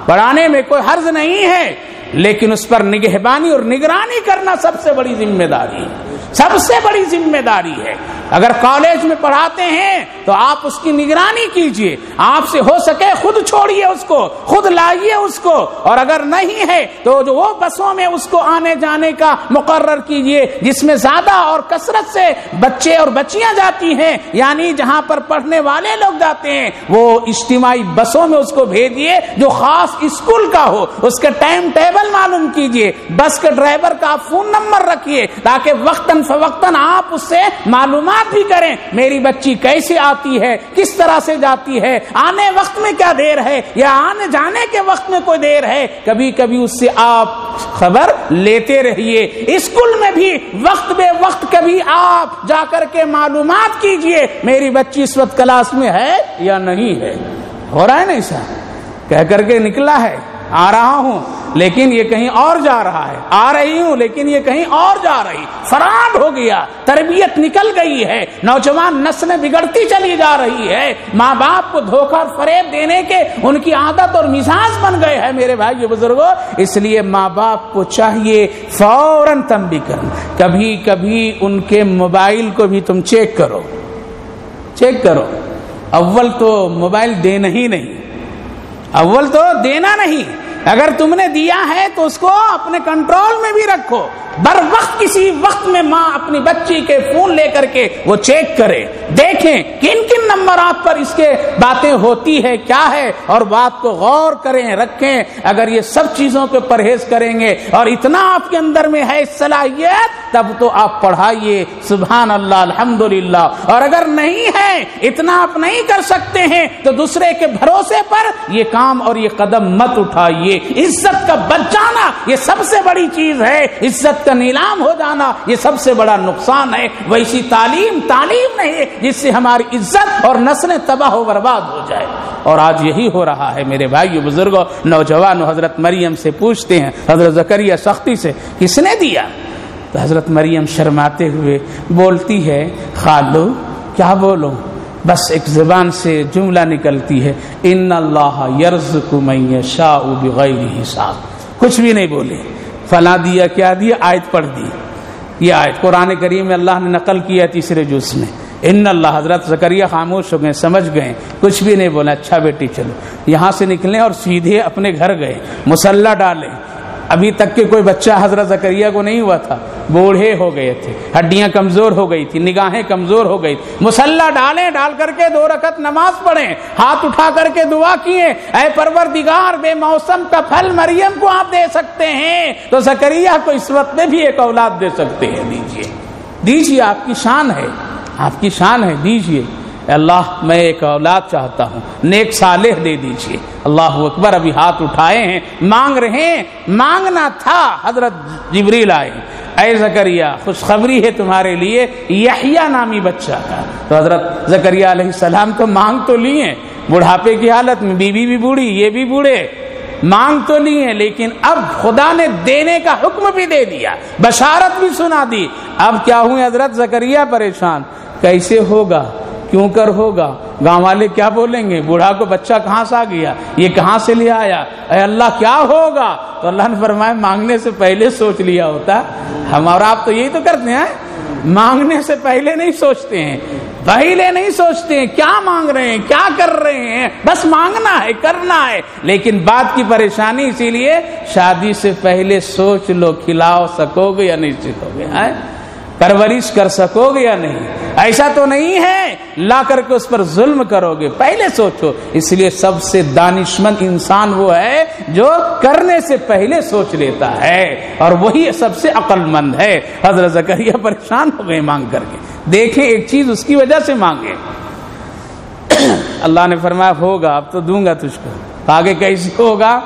پڑھانے میں کوئی حرج نہیں ہے، لیکن اس پر نگہبانی اور نگرانی کرنا سب سے بڑی ذمہ داری ہے، سب سے بڑی ذمہ داری ہے۔ اگر کالج میں پڑھاتے ہیں تو آپ اس کی نگرانی کیجئے، آپ سے ہو سکے خود چھوڑیے اس کو، خود لائیے اس کو، اور اگر نہیں ہے تو جو وہ بسوں میں اس کو آنے جانے کا مقرر کیجئے جس میں زیادہ اور کثرت سے بچے اور بچیاں جاتی ہیں، یعنی جہاں پر پڑھنے والے لوگ جاتے ہیں وہ اجتماعی بسوں میں اس کو بھیجیے جو خاص اسکول کا ہو، اس کا ٹائم ٹیبل معلوم کیجئے، بس کے ڈرائیور کا فون نمبر رکھیے تاکہ وقتاً فوقتاً آپ اس سے معلومات بھی کریں، میری بچی کیسے آتی ہے، کس طرح سے جاتی ہے، آنے وقت میں کیا دیر ہے یا آنے جانے کے وقت میں کوئی دیر ہے، کبھی کبھی اس سے آپ خبر لیتے رہیے۔ اسکول میں بھی وقت بے وقت کبھی آپ جا کر کے معلومات کیجئے میری بچی اس وقت کلاس میں ہے یا نہیں ہے۔ ہو رہا ہے نا ایسا؟ کہہ کر کے نکلا ہے آ رہا ہوں لیکن یہ کہیں اور جا رہا ہے، آ رہی ہوں لیکن یہ کہیں اور جا رہی، فراڈ ہو گیا، تربیت نکل گئی ہے، نوجوان نسلیں بگڑتی چلی جا رہی ہے، ماں باپ کو دھوکہ اور فریب دینے کے ان کی عادت اور مزاج بن گئے ہیں میرے بھائی بزرگوں۔ اس لیے ماں باپ کو چاہیے فوراً تنبیہ کرنا، کبھی کبھی ان کے موبائل کو بھی تم چیک کرو، چیک کرو۔ اول تو موبائل دینا ہی نہیں، اول تو دینا نہیں، اگر تم نے دیا ہے تو اس کو اپنے کنٹرول میں بھی رکھو، بر وقت کسی وقت میں ماں اپنی بچی کے فون لے کر کے وہ چیک کرے، دیکھیں کن کن نمبرات پر اس کے باتیں ہوتی ہے کیا ہے، اور بات کو غور کریں رکھیں. اگر یہ سب چیزوں پہ پرہیز کریں گے اور اتنا آپ کے اندر میں ہے صلاحیت، تب تو آپ پڑھائیے سبحان اللہ الحمدللہ. اور اگر نہیں ہے، اتنا آپ نہیں کر سکتے ہیں، تو دوسرے کے بھروسے پر یہ کام اور یہ قدم مت اٹھائیے. عزت کا بچ جانا یہ سب سے بڑی چیز ہے، عزت کا نیلام ہو جانا یہ سب سے بڑا نقصان ہے. ویسی تعلیم نہیں جس سے ہماری عزت اور نسلیں تباہ و برباد ہو جائے. اور آج یہی ہو رہا ہے میرے بھائیو بزرگوں، نوجوانوں. حضرت مریم سے پوچھتے ہیں، حضرت زکریا سختی سے، کس نے دیا؟ تو حضرت مریم شرماتے ہوئے بولتی ہے، خالو کیا بولوں، بس ایک زبان سے جملہ نکلتی ہے، ان اللہ یرزق من یشاء بغیر حساب. کچھ بھی نہیں بولے، فلاں دیا کیا دیا، آیت پڑھ دی. یہ آیت قرآن کریم میں اللہ نے نقل کیا تیسرے جز میں. ان اللہ، حضرت زکریا خاموش ہو گئے، سمجھ گئے، کچھ بھی نہیں بولا. اچھا بیٹی چلو یہاں سے نکلیں اور سیدھے اپنے گھر گئے، مصلی ڈالیں. ابھی تک کہ کوئی بچہ حضرت زکریا کو نہیں ہوا تھا، بوڑھے ہو گئے تھے، ہڈیاں کمزور ہو گئی تھی، نگاہیں کمزور ہو گئی. مصلی ڈالیں، ڈال کر کے 2 رکعت نماز پڑھیں، ہاتھ اٹھا کر کے دعا کیے، اے پروردگار بے موسم کا پھل مریم کو آپ دے سکتے ہیں تو زکریا کو اس وقت میں بھی ایک اولاد دے سکتے ہیں. دیجیے، آپ کی شان ہے، آپ کی شان ہے، دیجیے. اللہ میں ایک اولاد چاہتا ہوں، نیک صالح دے دیجیے. اللہ اکبر. ابھی ہاتھ اٹھائے ہیں، مانگ رہے ہیں. مانگنا تھا، حضرت جبریل آئے، اے زکریا خوشخبری ہے تمہارے لیے، یحییٰ نامی بچہ کا. تو حضرت زکریا علیہ السلام تو مانگ تو لیے، بڑھاپے کی حالت میں، بیوی بھی بوڑھی، یہ بھی بوڑھے، مانگ تو لی ہے، لیکن اب خدا نے دینے کا حکم بھی دے دیا، بشارت بھی سنا دی. اب کیا ہوئے حضرت زکریا پریشان، کیسے ہوگا، کیوں کر ہوگا، گاؤں والے کیا بولیں گے، بوڑھا کو بچہ کہاں سے آ گیا، یہ کہاں سے لے آیا، اے اللہ کیا ہوگا. تو اللہ نے فرمایا مانگنے سے پہلے سوچ لیا ہوتا. ہم اور آپ تو یہی تو کرتے ہیں، مانگنے سے پہلے نہیں سوچتے ہیں، پہلے نہیں سوچتے ہیں کیا مانگ رہے ہیں، کیا کر رہے ہیں، بس مانگنا ہے، کرنا ہے. لیکن بات کی پریشانی اسی لیے شادی سے پہلے سوچ لو، کھلاؤ سکو گے یا نہیں سکو گے، پرورش کر سکو گے یا نہیں. ایسا تو نہیں ہے لا کر کے اس پر ظلم کرو گے، پہلے سوچو. اس لیے سب سے دانشمند انسان وہ ہے جو کرنے سے پہلے سوچ لیتا ہے، اور وہی سب سے عقل مند ہے. حضرت زکریا پریشان ہو گئے مانگ کر کے. دیکھیں ایک چیز اس کی وجہ سے مانگے. اللہ نے فرمایا ہوگا، اب تو دوں گا تجھ کو. آگے کیسے ہوگا؟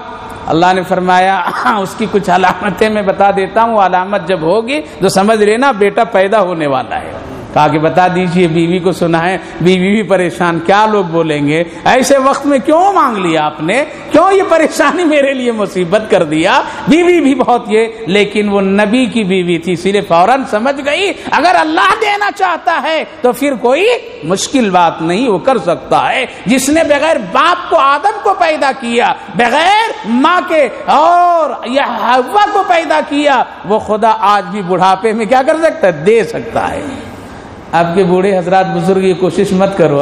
اللہ نے فرمایا اس کی کچھ علامتیں میں بتا دیتا ہوں، علامت جب ہوگی تو سمجھ لینا بیٹا پیدا ہونے والا ہے. کہا کہ بتا دیجئے. بیوی کو سنا ہے، بیوی بھی پریشان، کیا لوگ بولیں گے، ایسے وقت میں کیوں مانگ لیا آپ نے، کیوں یہ پریشانی میرے لیے مصیبت کر دیا. بیوی بھی بہت یہ، لیکن وہ نبی کی بیوی تھی، اس لیے فوراً سمجھ گئی اگر اللہ دینا چاہتا ہے تو پھر کوئی مشکل بات نہیں، وہ کر سکتا ہے. جس نے بغیر باپ کو آدم کو پیدا کیا، بغیر ماں کے اور حوا کو پیدا کیا، وہ خدا آج بھی بڑھاپے میں کیا کر سکتا ہے، دے سکتا ہے. آپ کے بوڑھے حضرات بزرگ یہ کوشش مت کرو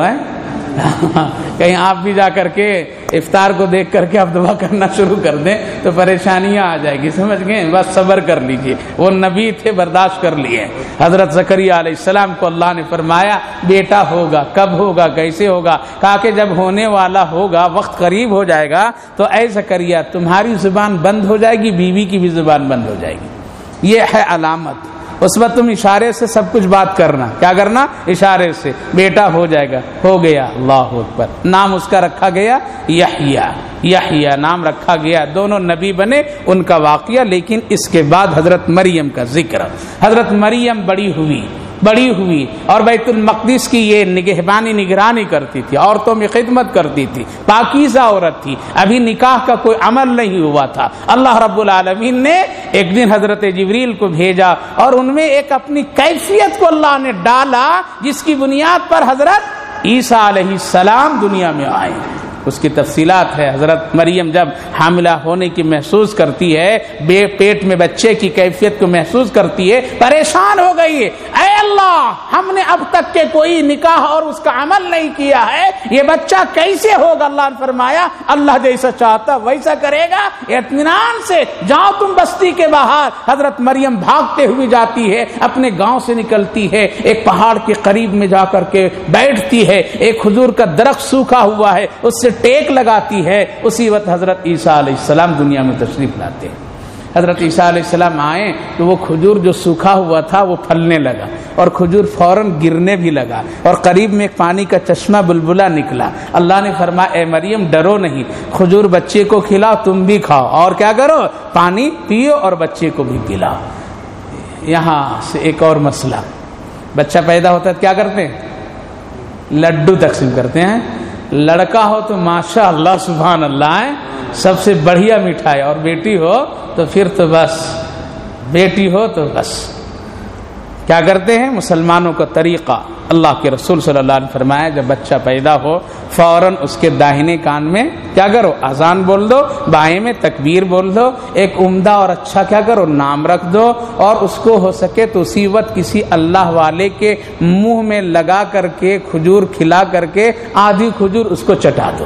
کہیں آپ بھی جا کر کے افطار کو دیکھ کر کے آپ دعا کرنا شروع کر دیں تو پریشانیاں آ جائے گی، سمجھ گئے. بس صبر کر لیجئے، وہ نبی تھے، برداشت کر لیے. حضرت زکریا علیہ السلام کو اللہ نے فرمایا بیٹا ہوگا، کب ہوگا، کیسے ہوگا. کہا کہ جب ہونے والا ہوگا، وقت قریب ہو جائے گا تو اے زکریا تمہاری زبان بند ہو جائے گی، بیوی کی بھی زبان بند ہو جائے گی. یہ ہے علامت. اس وقت تم اشارے سے سب کچھ بات کرنا. کیا کرنا؟ اشارے سے. بیٹا ہو جائے گا. ہو گیا. اللہ اکبر. نام اس کا رکھا گیا یحییٰ. یحییٰ نام رکھا گیا. دونوں نبی بنے، ان کا واقعہ. لیکن اس کے بعد حضرت مریم کا ذکر. حضرت مریم بڑی ہوئی اور بیت المقدس کی یہ نگرانی کرتی تھی، عورتوں میں خدمت کرتی تھی، پاکیزہ عورت تھی. ابھی نکاح کا کوئی عمل نہیں ہوا تھا. اللہ رب العالمین نے ایک دن حضرت جبریل کو بھیجا اور ان میں ایک اپنی کیفیت کو اللہ نے ڈالا جس کی بنیاد پر حضرت عیسیٰ علیہ السلام دنیا میں آئے. اس کی تفصیلات ہے۔ حضرت مریم جب حاملہ ہونے کی محسوس کرتی ہے، پیٹ میں بچے کی کیفیت کو محسوس کرتی ہے، پریشان ہو گئی ہے، اے اللہ ہم نے اب تک کے کوئی نکاح اور اس کا عمل نہیں کیا ہے، یہ بچہ کیسے ہوگا؟ اللہ نے فرمایا اللہ جیسا چاہتا ویسا کرے گا، اطمینان سے جاؤ تم بستی کے باہر۔ حضرت مریم بھاگتے ہوئے جاتی ہے، اپنے گاؤں سے نکلتی ہے، ایک پہاڑ کے قریب میں جا کر کے بیٹھتی ہے، ایک کھجور کا درخت سوکھا ہوا ہے اس سے ٹیک لگاتی ہے۔ اسی وقت حضرت عیسیٰ علیہ السلام دنیا میں تشریف لاتے ہیں۔ حضرت عیسیٰ علیہ السلام آئے تو وہ کھجور جو سوکھا ہوا تھا وہ پھلنے لگا اور کھجور فوراً گرنے بھی لگا اور قریب میں ایک پانی کا چشمہ بلبلا نکلا۔ اللہ نے فرمایا اے مریم ڈرو نہیں، کھجور بچے کو کھلاؤ، تم بھی کھاؤ اور کیا کرو، پانی پیو اور بچے کو بھی پلاؤ۔ یہاں سے ایک اور مسئلہ، بچہ پیدا ہوتا ہے کیا کرتے ہیں؟ لڈو تقسیم کرتے ہیں۔ لڑکا ہو تو ماشاء اللہ سبحان اللہ ہے، سب سے بڑھیا مٹھائی، اور بیٹی ہو تو پھر تو بس، بیٹی ہو تو بس کیا کرتے ہیں مسلمانوں کا طریقہ؟ اللہ کے رسول صلی اللہ علیہ وسلم فرمایا جب بچہ پیدا ہو فوراً اس کے داہنے کان میں کیا کرو، اذان بول دو، بائیں میں تکبیر بول دو، ایک عمدہ اور اچھا کیا کرو، نام رکھ دو، اور اس کو ہو سکے تو اسی وقت کسی اللہ والے کے منہ میں لگا کر کے کھجور کھلا کر کے آدھی کھجور اس کو چٹا دو۔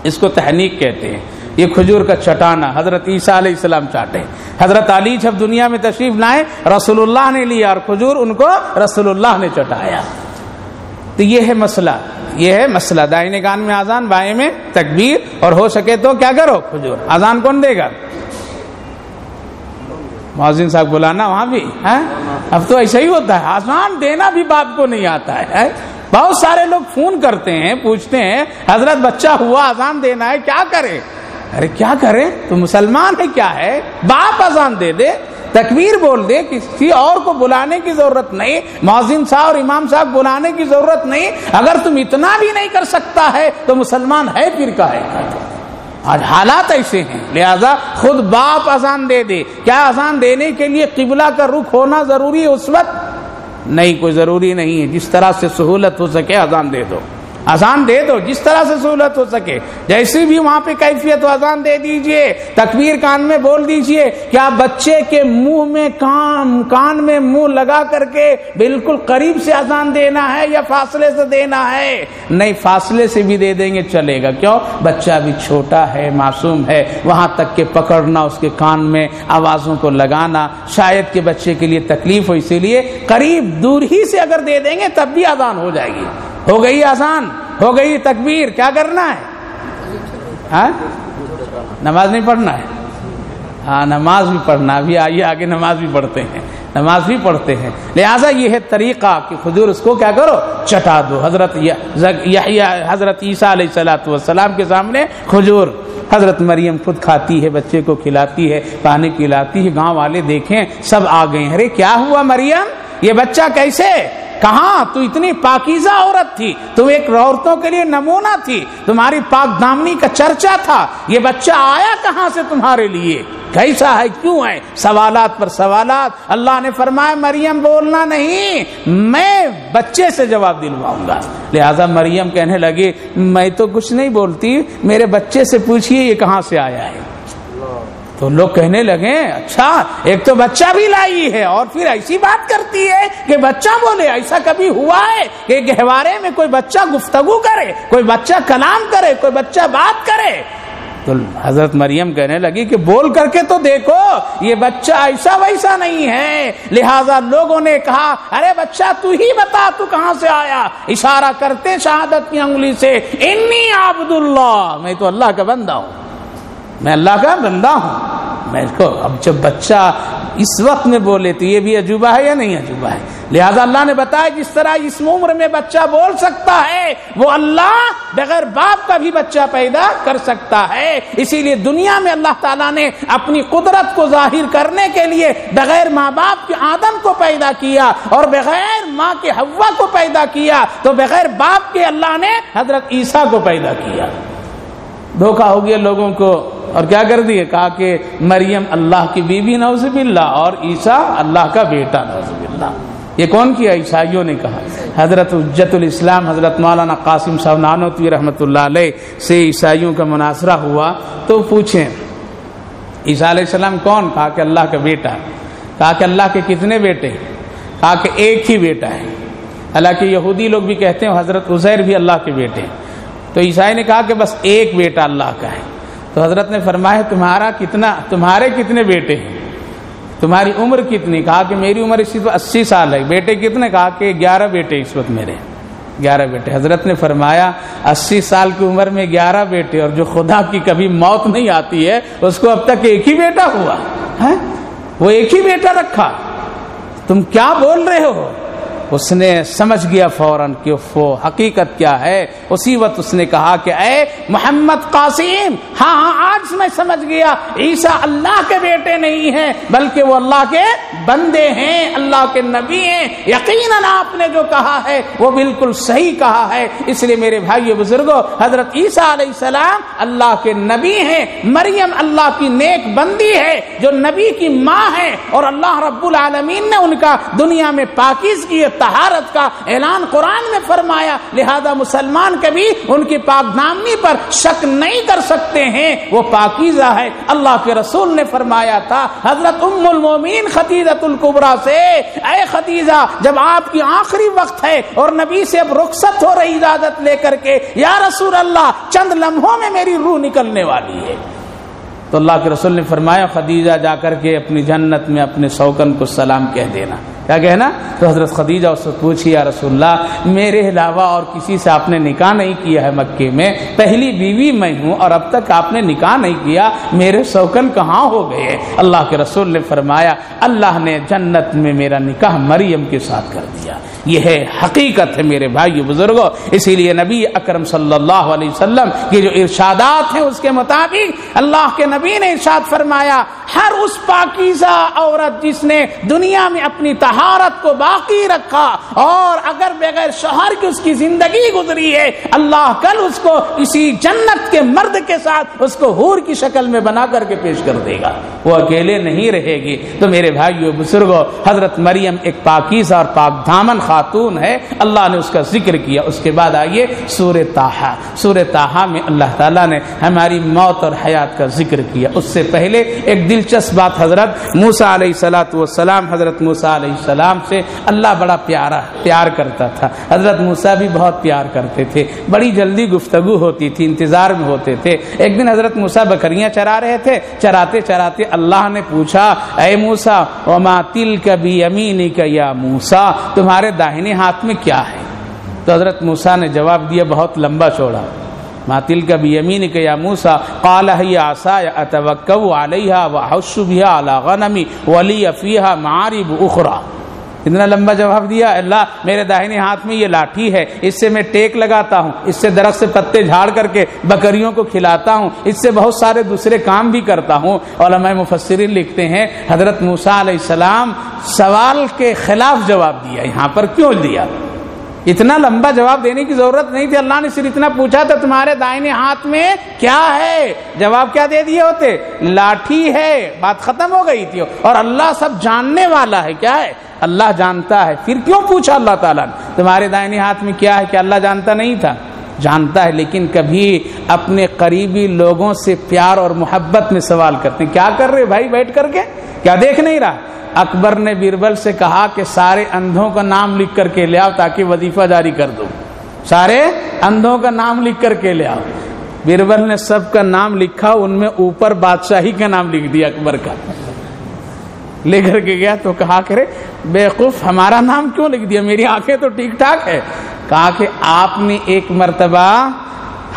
اس کو تحنیک کہتے ہیں، یہ کھجور کا چٹانا۔ حضرت عیسیٰ علیہ السلام چاٹے، حضرت علی جب دنیا میں تشریف لائے رسول اللہ نے لیا اور کھجور ان کو رسول اللہ نے چٹایا۔ تو یہ ہے مسئلہ، یہ ہے مسئلہ، دائنے کان میں اذان، بائیں میں تکبیر، اور ہو سکے تو کیا کرو، کھجور۔ اذان کون دے گا؟ مؤذن صاحب بلانا وہاں بھی ہے۔ اب تو ایسا ہی ہوتا ہے، اذان دینا بھی باپ کو نہیں آتا ہے۔ بہت سارے لوگ فون کرتے ہیں، پوچھتے ہیں حضرت بچہ ہوا اذان دینا ہے کیا کرے؟ ارے کیا کرے، تو مسلمان ہے کیا ہے، باپ اذان دے دے، تکبیر بول دے، کسی اور کو بلانے کی ضرورت نہیں، مؤذن صاحب اور امام صاحب بلانے کی ضرورت نہیں۔ اگر تم اتنا بھی نہیں کر سکتا ہے تو مسلمان ہے پھر کا ہے؟ آج حالات ایسے ہیں، لہذا خود باپ اذان دے دے۔ کیا اذان دینے کے لیے قبلہ کا رخ ہونا ضروری ہے اس وقت؟ نہیں، کوئی ضروری نہیں ہے، جس طرح سے سہولت ہو سکے اذان دے دو، اذان دے دو جس طرح سے سہولت ہو سکے، جیسی بھی وہاں پہ کیفیت ہو اذان دے دیجئے، تکبیر کان میں بول دیجئے۔ کیا بچے کے منہ میں کان میں منہ لگا کر کے بالکل قریب سے اذان دینا ہے یا فاصلے سے دینا ہے؟ نہیں، فاصلے سے بھی دے دیں گے چلے گا، کیوں؟ بچہ بھی چھوٹا ہے، معصوم ہے، وہاں تک کہ پکڑنا، اس کے کان میں آوازوں کو لگانا شاید کہ بچے کے لیے تکلیف ہو، اسی لیے قریب دور ہی سے اگر دے دیں گے تب بھی اذان ہو جائے گی۔ ہو گئی آسان، ہو گئی تکبیر، کیا کرنا ہے؟ ہاں نماز نہیں پڑھنا ہے؟ ہاں نماز بھی پڑھنا، ابھی آئیے آگے نماز بھی پڑھتے ہیں، نماز بھی پڑھتے ہیں۔ لہٰذا یہ ہے طریقہ کہ کھجور اس کو کیا کرو، چٹا دو۔ حضرت عیسیٰ علیہ السلام کے سامنے کھجور، حضرت مریم خود کھاتی ہے، بچے کو کھلاتی ہے، پانی پلاتی ہے، گاؤں والے دیکھیں سب آ گئے، ارے کیا ہوا مریم، یہ بچہ کیسے، کہاں، تو اتنی پاکیزہ عورت تھی، تم ایک عورتوں کے لیے نمونہ تھی، تمہاری پاک دامنی کا چرچا تھا، یہ بچہ آیا کہاں سے تمہارے لیے، کیسا ہے، کیوں ہے؟ سوالات پر سوالات۔ اللہ نے فرمایا مریم بولنا نہیں، میں بچے سے جواب دلواؤں گا۔ لہذا مریم کہنے لگی میں تو کچھ نہیں بولتی، میرے بچے سے پوچھئے یہ کہاں سے آیا ہے۔ تو لوگ کہنے لگے اچھا ایک تو بچہ بھی لائی ہے اور پھر ایسی بات کرتی ہے کہ بچہ بولے، ایسا کبھی ہوا ہے کہ گہوارے میں کوئی بچہ گفتگو کرے، کوئی بچہ کلام کرے، کوئی بچہ بات کرے؟ تو حضرت مریم کہنے لگی کہ بول کر کے تو دیکھو، یہ بچہ ایسا ویسا نہیں ہے۔ لہذا لوگوں نے کہا ارے بچہ تو ہی بتا تو کہاں سے آیا، اشارہ کرتے شہادت کی انگلی سے، انی عبد اللہ، میں تو اللہ کا بندہ ہوں، میں اللہ کا بندہ ہوں۔ میں کو اب جب بچہ اس وقت میں بولے تو یہ بھی عجوبہ ہے یا نہیں عجوبہ ہے؟ لہذا اللہ نے بتایا جس طرح اس عمر میں بچہ بول سکتا ہے، وہ اللہ بغیر باپ کا بھی بچہ پیدا کر سکتا ہے۔ اسی لیے دنیا میں اللہ تعالیٰ نے اپنی قدرت کو ظاہر کرنے کے لیے بغیر ماں باپ کے آدم کو پیدا کیا اور بغیر ماں کے حوا کو پیدا کیا، تو بغیر باپ کے اللہ نے حضرت عیسیٰ کو پیدا کیا۔ دھوکہ ہو گیا لوگوں کو، اور کیا کر دیے، کہا کہ مریم اللہ کی بیوی نعوذ باللہ اور عیسیٰ اللہ کا بیٹا نعوذ باللہ۔ یہ کون کیا؟ عیسائیوں نے کہا۔ حضرت حجت الاسلام حضرت مولانا قاسم صاحب نانوتوی رحمۃ اللہ علیہ سے عیسائیوں کا مناظرہ ہوا تو پوچھیں عیسیٰ علیہ السلام کون؟ کہا کہ اللہ کا بیٹا. کہا کہ اللہ کے کتنے بیٹے؟ کہا کہ ایک ہی بیٹا ہے. حالانکہ یہودی لوگ بھی کہتے ہیں حضرت عزیر بھی اللہ کے بیٹے ہیں. تو عیسائی نے کہا کہ بس ایک بیٹا اللہ کا ہے. تو حضرت نے فرمایا تمہارے کتنے بیٹے ہیں؟ تمہاری عمر کتنی؟ کہا کہ میری عمر اس وقت 80 سال ہے. بیٹے کتنے؟ کہا کہ 11 بیٹے اس وقت میرے 11 بیٹے. حضرت نے فرمایا 80 سال کی عمر میں 11 بیٹے، اور جو خدا کی کبھی موت نہیں آتی ہے اس کو اب تک ایک ہی بیٹا ہوا ہے، وہ ایک ہی بیٹا رکھا. تم کیا بول رہے ہو؟ اس نے سمجھ گیا فوراً کہ وہ حقیقت کیا ہے. اسی وقت اس نے کہا کہ اے محمد قاسم، ہاں آج میں سمجھ گیا عیسیٰ اللہ کے بیٹے نہیں ہیں بلکہ وہ اللہ کے بندے ہیں، اللہ کے نبی ہیں. یقیناً آپ نے جو کہا ہے وہ بالکل صحیح کہا ہے. اس لیے میرے بھائیو بزرگوں، حضرت عیسیٰ علیہ السلام اللہ کے نبی ہیں، مریم اللہ کی نیک بندی ہے جو نبی کی ماں ہے، اور اللہ رب العالمین نے ان کا دنیا میں پاکیزگی طہارت کا اعلان قرآن میں فرمایا. لہذا مسلمان کبھی ان کی پاک دامنی پر شک نہیں کر سکتے ہیں، وہ پاکیزہ ہے. اللہ کے رسول نے فرمایا تھا حضرت ام المومنین خدیجہ الکبریٰ سے، اے خدیجہ جب آپ کی آخری وقت ہے اور نبی سے اب رخصت ہو رہی اجازت لے کر کے، یا رسول اللہ چند لمحوں میں میری روح نکلنے والی ہے. تو اللہ کے رسول نے فرمایا خدیجہ جا کر کے اپنی جنت میں اپنے شوکن کو سلام کہہ دینا. کیا کہنا؟ تو حضرت خدیجہ اس سے پوچھی یا رسول اللہ میرے علاوہ اور کسی سے آپ نے نکاح نہیں کیا ہے مکے میں، پہلی بیوی میں ہوں اور اب تک آپ نے نکاح نہیں کیا، میرے شوکن کہاں ہو گئے؟ اللہ کے رسول نے فرمایا اللہ نے جنت میں میرا نکاح مریم کے ساتھ کر دیا. یہ ہے حقیقت ہے میرے بھائیو بزرگوں. اسی لیے نبی اکرم صلی اللہ علیہ وسلم کے جو ارشادات ہیں اس کے مطابق اللہ کے نبی نے ارشاد فرمایا ہر اس پاکیزہ عورت جس نے دنیا میں اپنی طہارت کو باقی رکھا اور اگر بغیر شوہر کی اس کی زندگی گزری ہے، اللہ کل اس کو اسی جنت کے مرد کے ساتھ اس کو حور کی شکل میں بنا کر کے پیش کر دے گا، وہ اکیلے نہیں رہے گی. تو میرے بھائیو بزرگوں، حضرت مریم ایک پاکیزہ اور پاک دامن خاتون ہے، اللہ نے اس کا ذکر کیا. اس کے بعد آئیے سورہ طٰہٰ. سورہ طٰہٰ میں اللہ تعالیٰ نے ہماری موت اور حیات کا ذکر کیا. اس سے پہلے ایک دلچسپ بات، حضرت موسیٰ علیہ السلام حضرت موسیٰ علیہ السلام سے اللہ بڑا پیار کرتا تھا. حضرت موسیٰ بھی بہت پیار کرتے تھے، بڑی جلدی گفتگو ہوتی تھی، انتظار میں ہوتے تھے. ایک دن حضرت موسیٰ بکریاں چرا رہے تھے، چراتے چراتے اللہ نے پوچھا اے موسیٰ وما تلک بیمینک یا موسیٰ، تمہارے داہنے ہاتھ میں کیا ہے؟ تو حضرت موسیٰ نے جواب دیا بہت لمبا چوڑا، ما تلک بیمینک یا موسیٰ قال ہی عصای اتوکأ علیہا واحش بہا علی غنمی ولی فیہا معارب اخری. اتنا لمبا جواب دیا. اللہ میرے داہنے ہاتھ میں یہ لاٹھی ہے، اس سے میں ٹیک لگاتا ہوں، اس سے درخت سے پتے جھاڑ کر کے بکریوں کو کھلاتا ہوں، اس سے بہت سارے دوسرے کام بھی کرتا ہوں. علماء مفسرین لکھتے ہیں حضرت موسیٰ علیہ السلام سوال کے خلاف جواب دیا. یہاں پر کیوں دیا؟ اتنا لمبا جواب دینے کی ضرورت نہیں تھی. اللہ نے صرف اتنا پوچھا تھا تمہارے دائنے ہاتھ میں کیا ہے، جواب کیا دے دیے ہوتے؟ لاٹھی ہے، بات ختم ہو گئی تھی. اور اللہ سب جاننے والا ہے، کیا ہے؟ اللہ جانتا ہے. پھر کیوں پوچھا اللہ تعالیٰ نے تمہارے دائنے ہاتھ میں کیا ہے؟ کہ اللہ جانتا نہیں تھا؟ جانتا ہے، لیکن کبھی اپنے قریبی لوگوں سے پیار اور محبت میں سوال کرتے ہیں. کیا کر رہے بھائی بیٹھ کر کے؟ کیا دیکھ نہیں رہا؟ اکبر نے بیربل سے کہا کہ سارے اندھوں کا نام لکھ کر کے لے آؤ تاکہ وظیفہ جاری کر دو. سارے اندھوں کا نام لکھ کر کے لے آؤ. بیربل نے سب کا نام لکھا، ان میں اوپر بادشاہی کا نام لکھ دیا اکبر کا. لے کر کے گیا تو کہا کرے بیوقوف ہمارا نام کیوں لکھ دیا، میری آنکھیں تو ٹھیک ٹھاک ہے. کہا کہ آپ نے ایک مرتبہ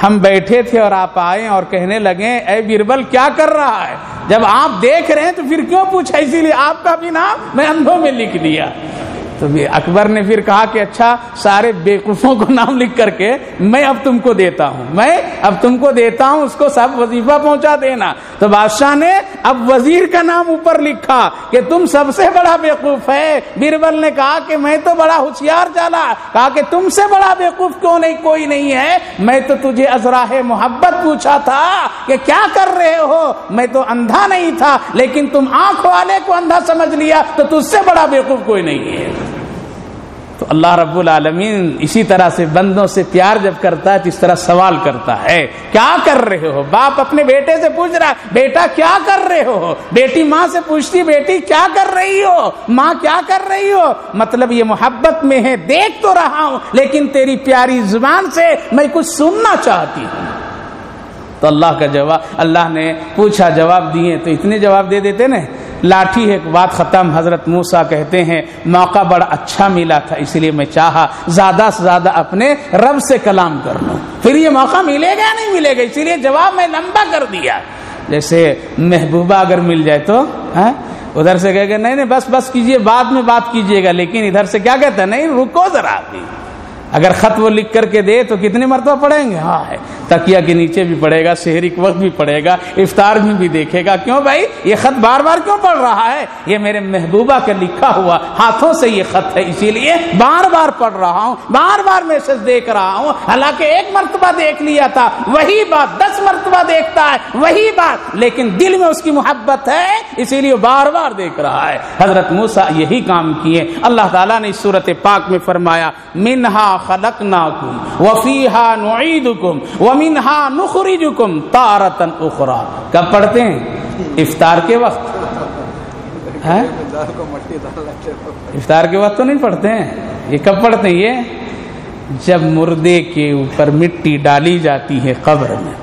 ہم بیٹھے تھے اور آپ آئے اور کہنے لگے اے بیربل کیا کر رہا ہے، جب آپ دیکھ رہے ہیں تو پھر کیوں پوچھا، اسی لیے آپ کا بھی نام میں اندھوں میں لکھ دیا. تو اکبر نے پھر کہا کہ اچھا سارے بیوقوفوں کو نام لکھ کر کے میں اب تم کو دیتا ہوں، اس کو سب وظیفہ پہنچا دینا. تو بادشاہ نے اب وزیر کا نام اوپر لکھا کہ تم سب سے بڑا بیوقوف ہے. بیربل نے کہا کہ میں تو بڑا ہوشیار چالا. کہا کہ تم سے بڑا بیوقوف کیوں نہیں، کوئی نہیں ہے. میں تو تجھے ازراہ محبت پوچھا تھا کہ کیا کر رہے ہو، میں تو اندھا نہیں تھا، لیکن تم آنکھ والے کو اندھا سمجھ لیا، تو تجھ سے بڑا بیوقوف کوئی نہیں ہے. تو اللہ رب العالمین اسی طرح سے بندوں سے پیار جب کرتا ہے تو اس طرح سوال کرتا ہے، کیا کر رہے ہو؟ باپ اپنے بیٹے سے پوچھ رہا ہے، بیٹا کیا کر رہے ہو؟ بیٹی ماں سے پوچھتی، بیٹی کیا کر رہی ہو؟ ماں کیا کر رہی ہو؟ مطلب یہ محبت میں ہے، دیکھ تو رہا ہوں لیکن تیری پیاری زبان سے میں کچھ سننا چاہتی ہوں۔ تو اللہ کا جواب، اللہ نے پوچھا، جواب دیے تو اتنے جواب دے دیتے نا، لاٹھی ہے، بات ختم۔ حضرت موسیٰ کہتے ہیں موقع بڑا اچھا ملا تھا، اس لیے میں چاہا زیادہ سے زیادہ اپنے رب سے کلام کر لوں، پھر یہ موقع ملے گا یا نہیں ملے گا، اسی لیے جواب میں لمبا کر دیا۔ جیسے محبوبہ اگر مل جائے تو ادھر سے کہے گا نہیں بس کیجئے، بعد میں بات کیجئے گا، لیکن ادھر سے کیا کہتا ہے، نہیں رکو ذرا ابھی۔ اگر خط وہ لکھ کر کے دے تو کتنی مرتبہ پڑھیں گے؟ ہاں ہے، تکیہ کے نیچے بھی پڑھے گا، سحری کے وقت بھی پڑھے گا، افطار میں بھی دیکھے گا۔ کیوں بھائی یہ خط بار بار کیوں پڑھ رہا ہے؟ یہ میرے محبوبہ کا لکھا ہوا ہاتھوں سے یہ خط ہے، اسی لیے بار بار پڑھ رہا ہوں، بار بار میسج دیکھ رہا ہوں۔ حالانکہ ایک مرتبہ دیکھ لیا تھا وہی بات 10 مرتبہ دیکھتا ہے وہی بات، لیکن دل میں اس کی محبت ہے اسی لیے بار بار دیکھ رہا ہے۔ حضرت موسیٰ یہی کام کیے۔ اللہ تعالیٰ نے اس سورۃ پاک میں فرمایا منہا خلقناکم وفیہا نعیدکم ومنہا نخرجکم تارۃ اخری۔ کب پڑھتے ہیں؟ افطار کے وقت۔ افطار کے وقت تو نہیں پڑھتے ہیں، یہ کب پڑھتے ہیں؟ یہ جب مردے کے اوپر مٹی ڈالی جاتی ہے قبر میں،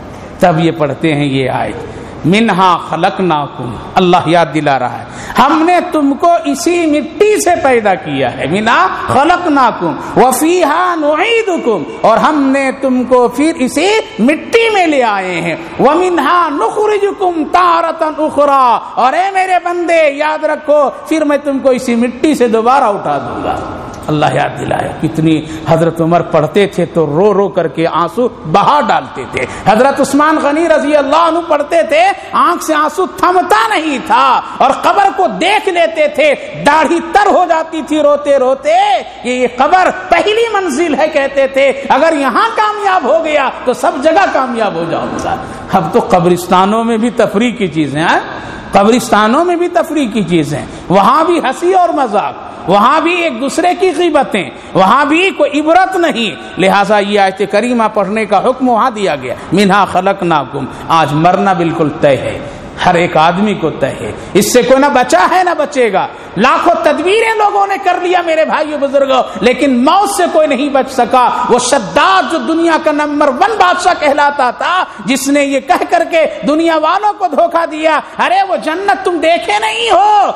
تب یہ پڑھتے ہیں یہ آیت منہا خلقناکم۔ اللہ یاد دلا رہا ہے ہم نے تم کو اسی مٹی سے پیدا کیا ہے، منہا خلقناکم وفیہا نعیدکم، اور ہم نے تم کو پھر اسی مٹی میں لے آئے ہیں، ومنہا نخرجکم تارۃ اخری، اور اے میرے بندے یاد رکھو پھر میں تم کو اسی مٹی سے دوبارہ اٹھا دوں گا۔ اللہ یاد دلائے کتنی حضرت عمر پڑھتے تھے تو رو رو کر کے آنسو بہا ڈالتے تھے۔ حضرت عثمان غنی رضی اللہ عنہ پڑھتے تھے، آنکھ سے آنسو تھمتا نہیں تھا اور قبر کو دیکھ لیتے تھے، داڑھی تر ہو جاتی تھی روتے روتے کہ یہ قبر پہلی منزل ہے، کہتے تھے اگر یہاں کامیاب ہو گیا تو سب جگہ کامیاب ہو جاؤں گا۔ اب تو قبرستانوں میں بھی تفریح کی چیزیں ہیں، قبرستانوں میں بھی تفریح کی چیزیں، وہاں بھی ہنسی اور مذاق، وہاں بھی ایک دوسرے کی غیبتیں، وہاں بھی کوئی عبرت نہیں۔ لہٰذا یہ آیت کریمہ پڑھنے کا حکم وہاں دیا گیا منہا خلقناکم۔ آج مرنا بالکل طے ہے، ہر ایک آدمی کو طے ہے، اس سے کوئی نہ بچا ہے نہ بچے گا۔ لاکھوں تدبیریں لوگوں نے کر لیا میرے بھائیو بزرگوں، لیکن موت سے کوئی نہیں بچ سکا۔ وہ شداد جو دنیا کا نمبر 1 بادشاہ کہلاتا تھا، جس نے یہ کہہ کر کے دنیا والوں کو دھوکہ دیا، ارے وہ جنت تم دیکھے نہیں ہو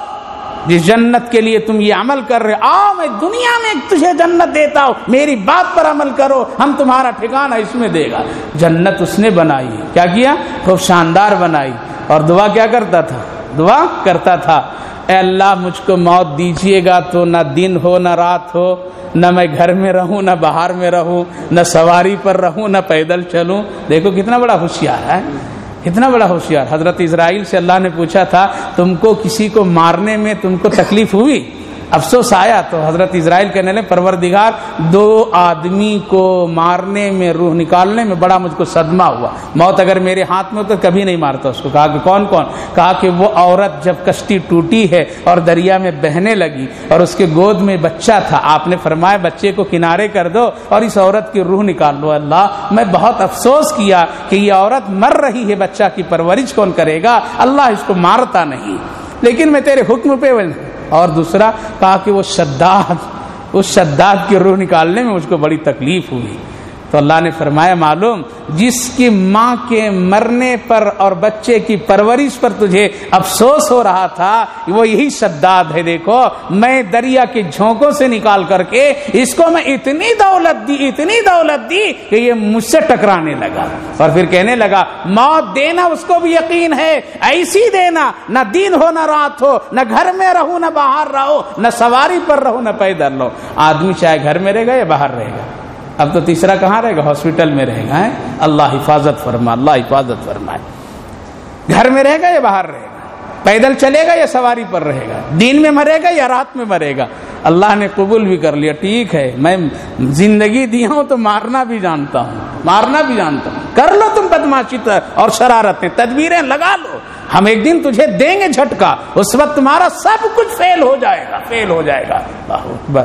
جس جنت کے لیے تم یہ عمل کر رہے، آؤ میں دنیا میں تجھے جنت دیتا ہوں، میری بات پر عمل کرو، ہم تمہارا ٹھکانہ اس میں دے گا۔ جنت اس نے بنائی، کیا کیا؟ خوب شاندار بنائی، اور دعا کیا کرتا تھا؟ دعا کرتا تھا اے اللہ مجھ کو موت دیجیے گا تو نہ دن ہو نہ رات ہو، نہ میں گھر میں رہوں نہ باہر میں رہوں، نہ سواری پر رہوں نہ پیدل چلوں۔ دیکھو کتنا بڑا ہوشیار ہے، اتنا بڑا ہوشیار۔ حضرت اسرائیل سے اللہ نے پوچھا تھا تم کو کسی کو مارنے میں تم کو تکلیف ہوئی؟ افسوس آیا تو حضرت اسرائیل کہنے لگے پروردگار 2 آدمی کو مارنے میں، روح نکالنے میں بڑا مجھ کو صدمہ ہوا، موت اگر میرے ہاتھ میں ہو تو کبھی نہیں مارتا اس کو۔ کہا کہ کون کون؟ کہا کہ وہ عورت جب کشتی ٹوٹی ہے اور دریا میں بہنے لگی اور اس کے گود میں بچہ تھا، آپ نے فرمایا بچے کو کنارے کر دو اور اس عورت کی روح نکال لو۔ اللہ میں بہت افسوس کیا کہ یہ عورت مر رہی ہے، بچہ کی پرورش کون کرے گا؟ اللہ اس کو مارتا نہیں، لیکن میں تیرے حکم پہ۔ اور دوسرا کہا کہ وہ شداد کی روح نکالنے میں مجھ کو بڑی تکلیف ہوئی، تو اللہ نے فرمایا معلوم جس کی ماں کے مرنے پر اور بچے کی پرورش پر تجھے افسوس ہو رہا تھا وہ یہی شداد ہے۔ دیکھو میں دریا کے جھونکوں سے نکال کر کے اس کو میں اتنی دولت دی کہ یہ مجھ سے ٹکرانے لگا، اور پھر کہنے لگا موت دینا اس کو بھی یقین ہے، ایسی دینا نہ دن ہو نہ رات ہو، نہ گھر میں رہو نہ باہر رہو، نہ سواری پر رہو نہ پیدل رہو۔ آدمی چاہے گھر میں رہے گا یا باہر رہے گا، اب تو تیسرا کہاں رہے گا؟ ہاسپٹل میں رہے گا۔ اللہ حفاظت فرما، اللہ حفاظت فرمائے۔ گھر میں رہے گا یا باہر رہے گا، پیدل چلے گا یا سواری پر رہے گا، دن میں مرے گا یا رات میں مرے گا۔ اللہ نے قبول بھی کر لیا، ٹھیک ہے میں زندگی دی ہوں تو مارنا بھی جانتا ہوں، کر لو تم بدماشی اور شرارتیں، تدبیریں لگا لو، ہم ایک دن تجھے دیں گے جھٹکا، اس وقت تمہارا سب کچھ فیل ہو جائے گا۔ اللہ اکبر۔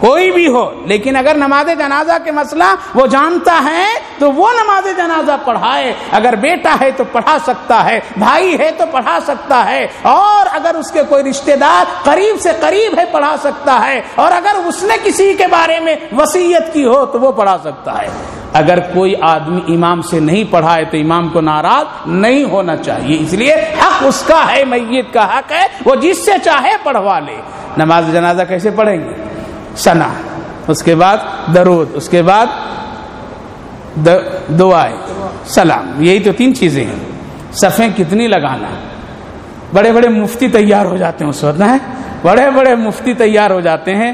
کوئی بھی ہو، لیکن اگر نماز جنازہ کے مسئلہ وہ جانتا ہے تو وہ نماز جنازہ پڑھائے. اگر بیٹا ہے تو پڑھا سکتا ہے، بھائی ہے تو پڑھا سکتا ہے، اور اگر اس کے کوئی رشتہ دار قریب سے قریب ہے پڑھا سکتا ہے، اور اگر اس نے کسی کے بارے میں وصیت کی ہو تو وہ پڑھا سکتا ہے. اگر کوئی آدمی امام سے نہیں پڑھائے تو امام کو ناراض نہیں ہونا چاہیے، اس لیے حق اس کا ہے، میت کا حق ہے، وہ جس سے چاہے پڑھوا لے. نماز جنازہ کیسے پڑھیں گے؟ ثنا، اس کے بعد درود، اس کے بعد دعائیں، سلام، یہی تو 3 چیزیں ہیں. صفیں کتنی لگانا، بڑے بڑے مفتی تیار ہو جاتے ہیں اس وقت، بڑے بڑے مفتی تیار ہو جاتے ہیں،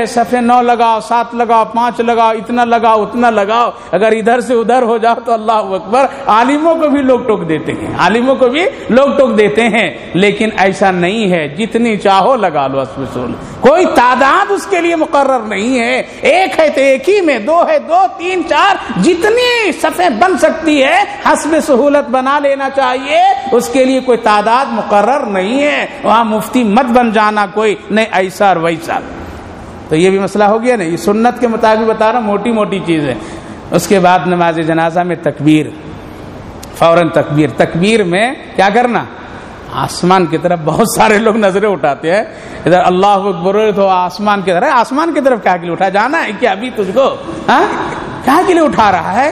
صفیں 9 لگاؤ، 7 لگاؤ، 5 لگاؤ، اتنا لگاؤ اتنا لگاؤ. اگر ادھر سے ادھر ہو جاؤ تو اللہ اکبر، عالموں کو بھی لوگ ٹوک دیتے ہیں، عالموں کو بھی لوگ ٹوک دیتے ہیں. لیکن ایسا نہیں ہے، جتنی چاہو لگا لو حسب سہولت، کوئی تعداد اس کے لیے مقرر نہیں ہے. ایک ہے تو ایک ہی میں، 2 ہے 2، 3 4، جتنی صفیں بن سکتی ہے حسب سہولت بنا لینا چاہیے. اس کے لیے کوئی تعداد مقرر نہیں ہے. وہاں مفتی مت بن جانا کوئی، نہیں ایسا اور ویسا. تو یہ بھی مسئلہ ہو گیا نا، یہ سنت کے مطابق بتا رہا ہوں، موٹی موٹی چیزیں. اس کے بعد نماز جنازہ میں تکبیر، فوراً تکبیر. تکبیر میں کیا کرنا؟ آسمان کی طرف بہت سارے لوگ نظریں اٹھاتے ہیں، ادھر اللہ اکبر تو آسمان کی طرف. آسمان کی طرف کیا کے لیے اٹھا جانا ہے کیا ابھی تجھ کو؟ کیا کے لیے اٹھا رہا ہے؟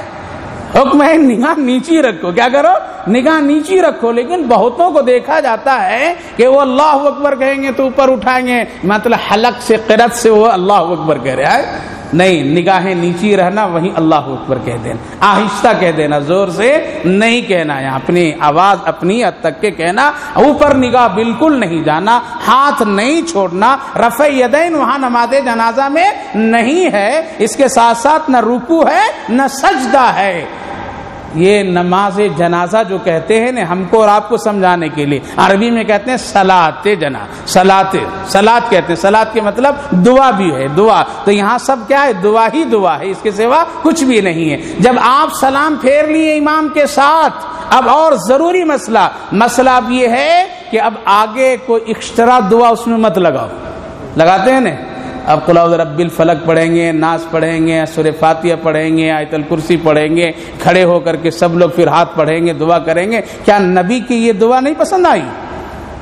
حکم ہے نگاہ نیچی رکھو. کیا کرو؟ نگاہ نیچی رکھو. لیکن بہتوں کو دیکھا جاتا ہے کہ وہ اللہ اکبر کہیں گے تو اوپر اٹھائیں گے، مطلب حلق سے قرت سے وہ اللہ اکبر کہہ رہا ہے. نہیں، نگاہیں نیچی رہنا، وہیں اللہ اکبر کہہ دینا، آہستہ کہہ دینا، زور سے نہیں کہنا ہے، اپنی آواز اپنی حد تک کے کہنا. اوپر نگاہ بالکل نہیں جانا، ہاتھ نہیں چھوڑنا. رفع یدین وہاں نماز جنازہ میں نہیں ہے. اس کے ساتھ ساتھ نہ رکوع ہے نہ سجدہ ہے. یہ نماز جنازہ جو کہتے ہیں نا، ہم کو اور آپ کو سمجھانے کے لیے عربی میں کہتے ہیں صلاۃ جنازہ، صلاۃ کہتے ہیں. صلاۃ کے مطلب دعا بھی ہے، دعا. تو یہاں سب کیا ہے؟ دعا ہی دعا ہے، اس کے سوا کچھ بھی نہیں ہے. جب آپ سلام پھیر لیے امام کے ساتھ، اب اور ضروری مسئلہ اب یہ ہے کہ اب آگے کوئی ایکسٹرا دعا اس میں مت لگاؤ. لگاتے ہیں نا، اب قل اعوذ برب الفلق پڑھیں گے، ناس پڑھیں گے، سورہ فاتحہ پڑھیں گے، آیت الکرسی پڑھیں گے، کھڑے ہو کر کے سب لوگ پھر ہاتھ پڑھیں گے، دعا کریں گے. کیا نبی کی یہ دعا نہیں پسند آئی؟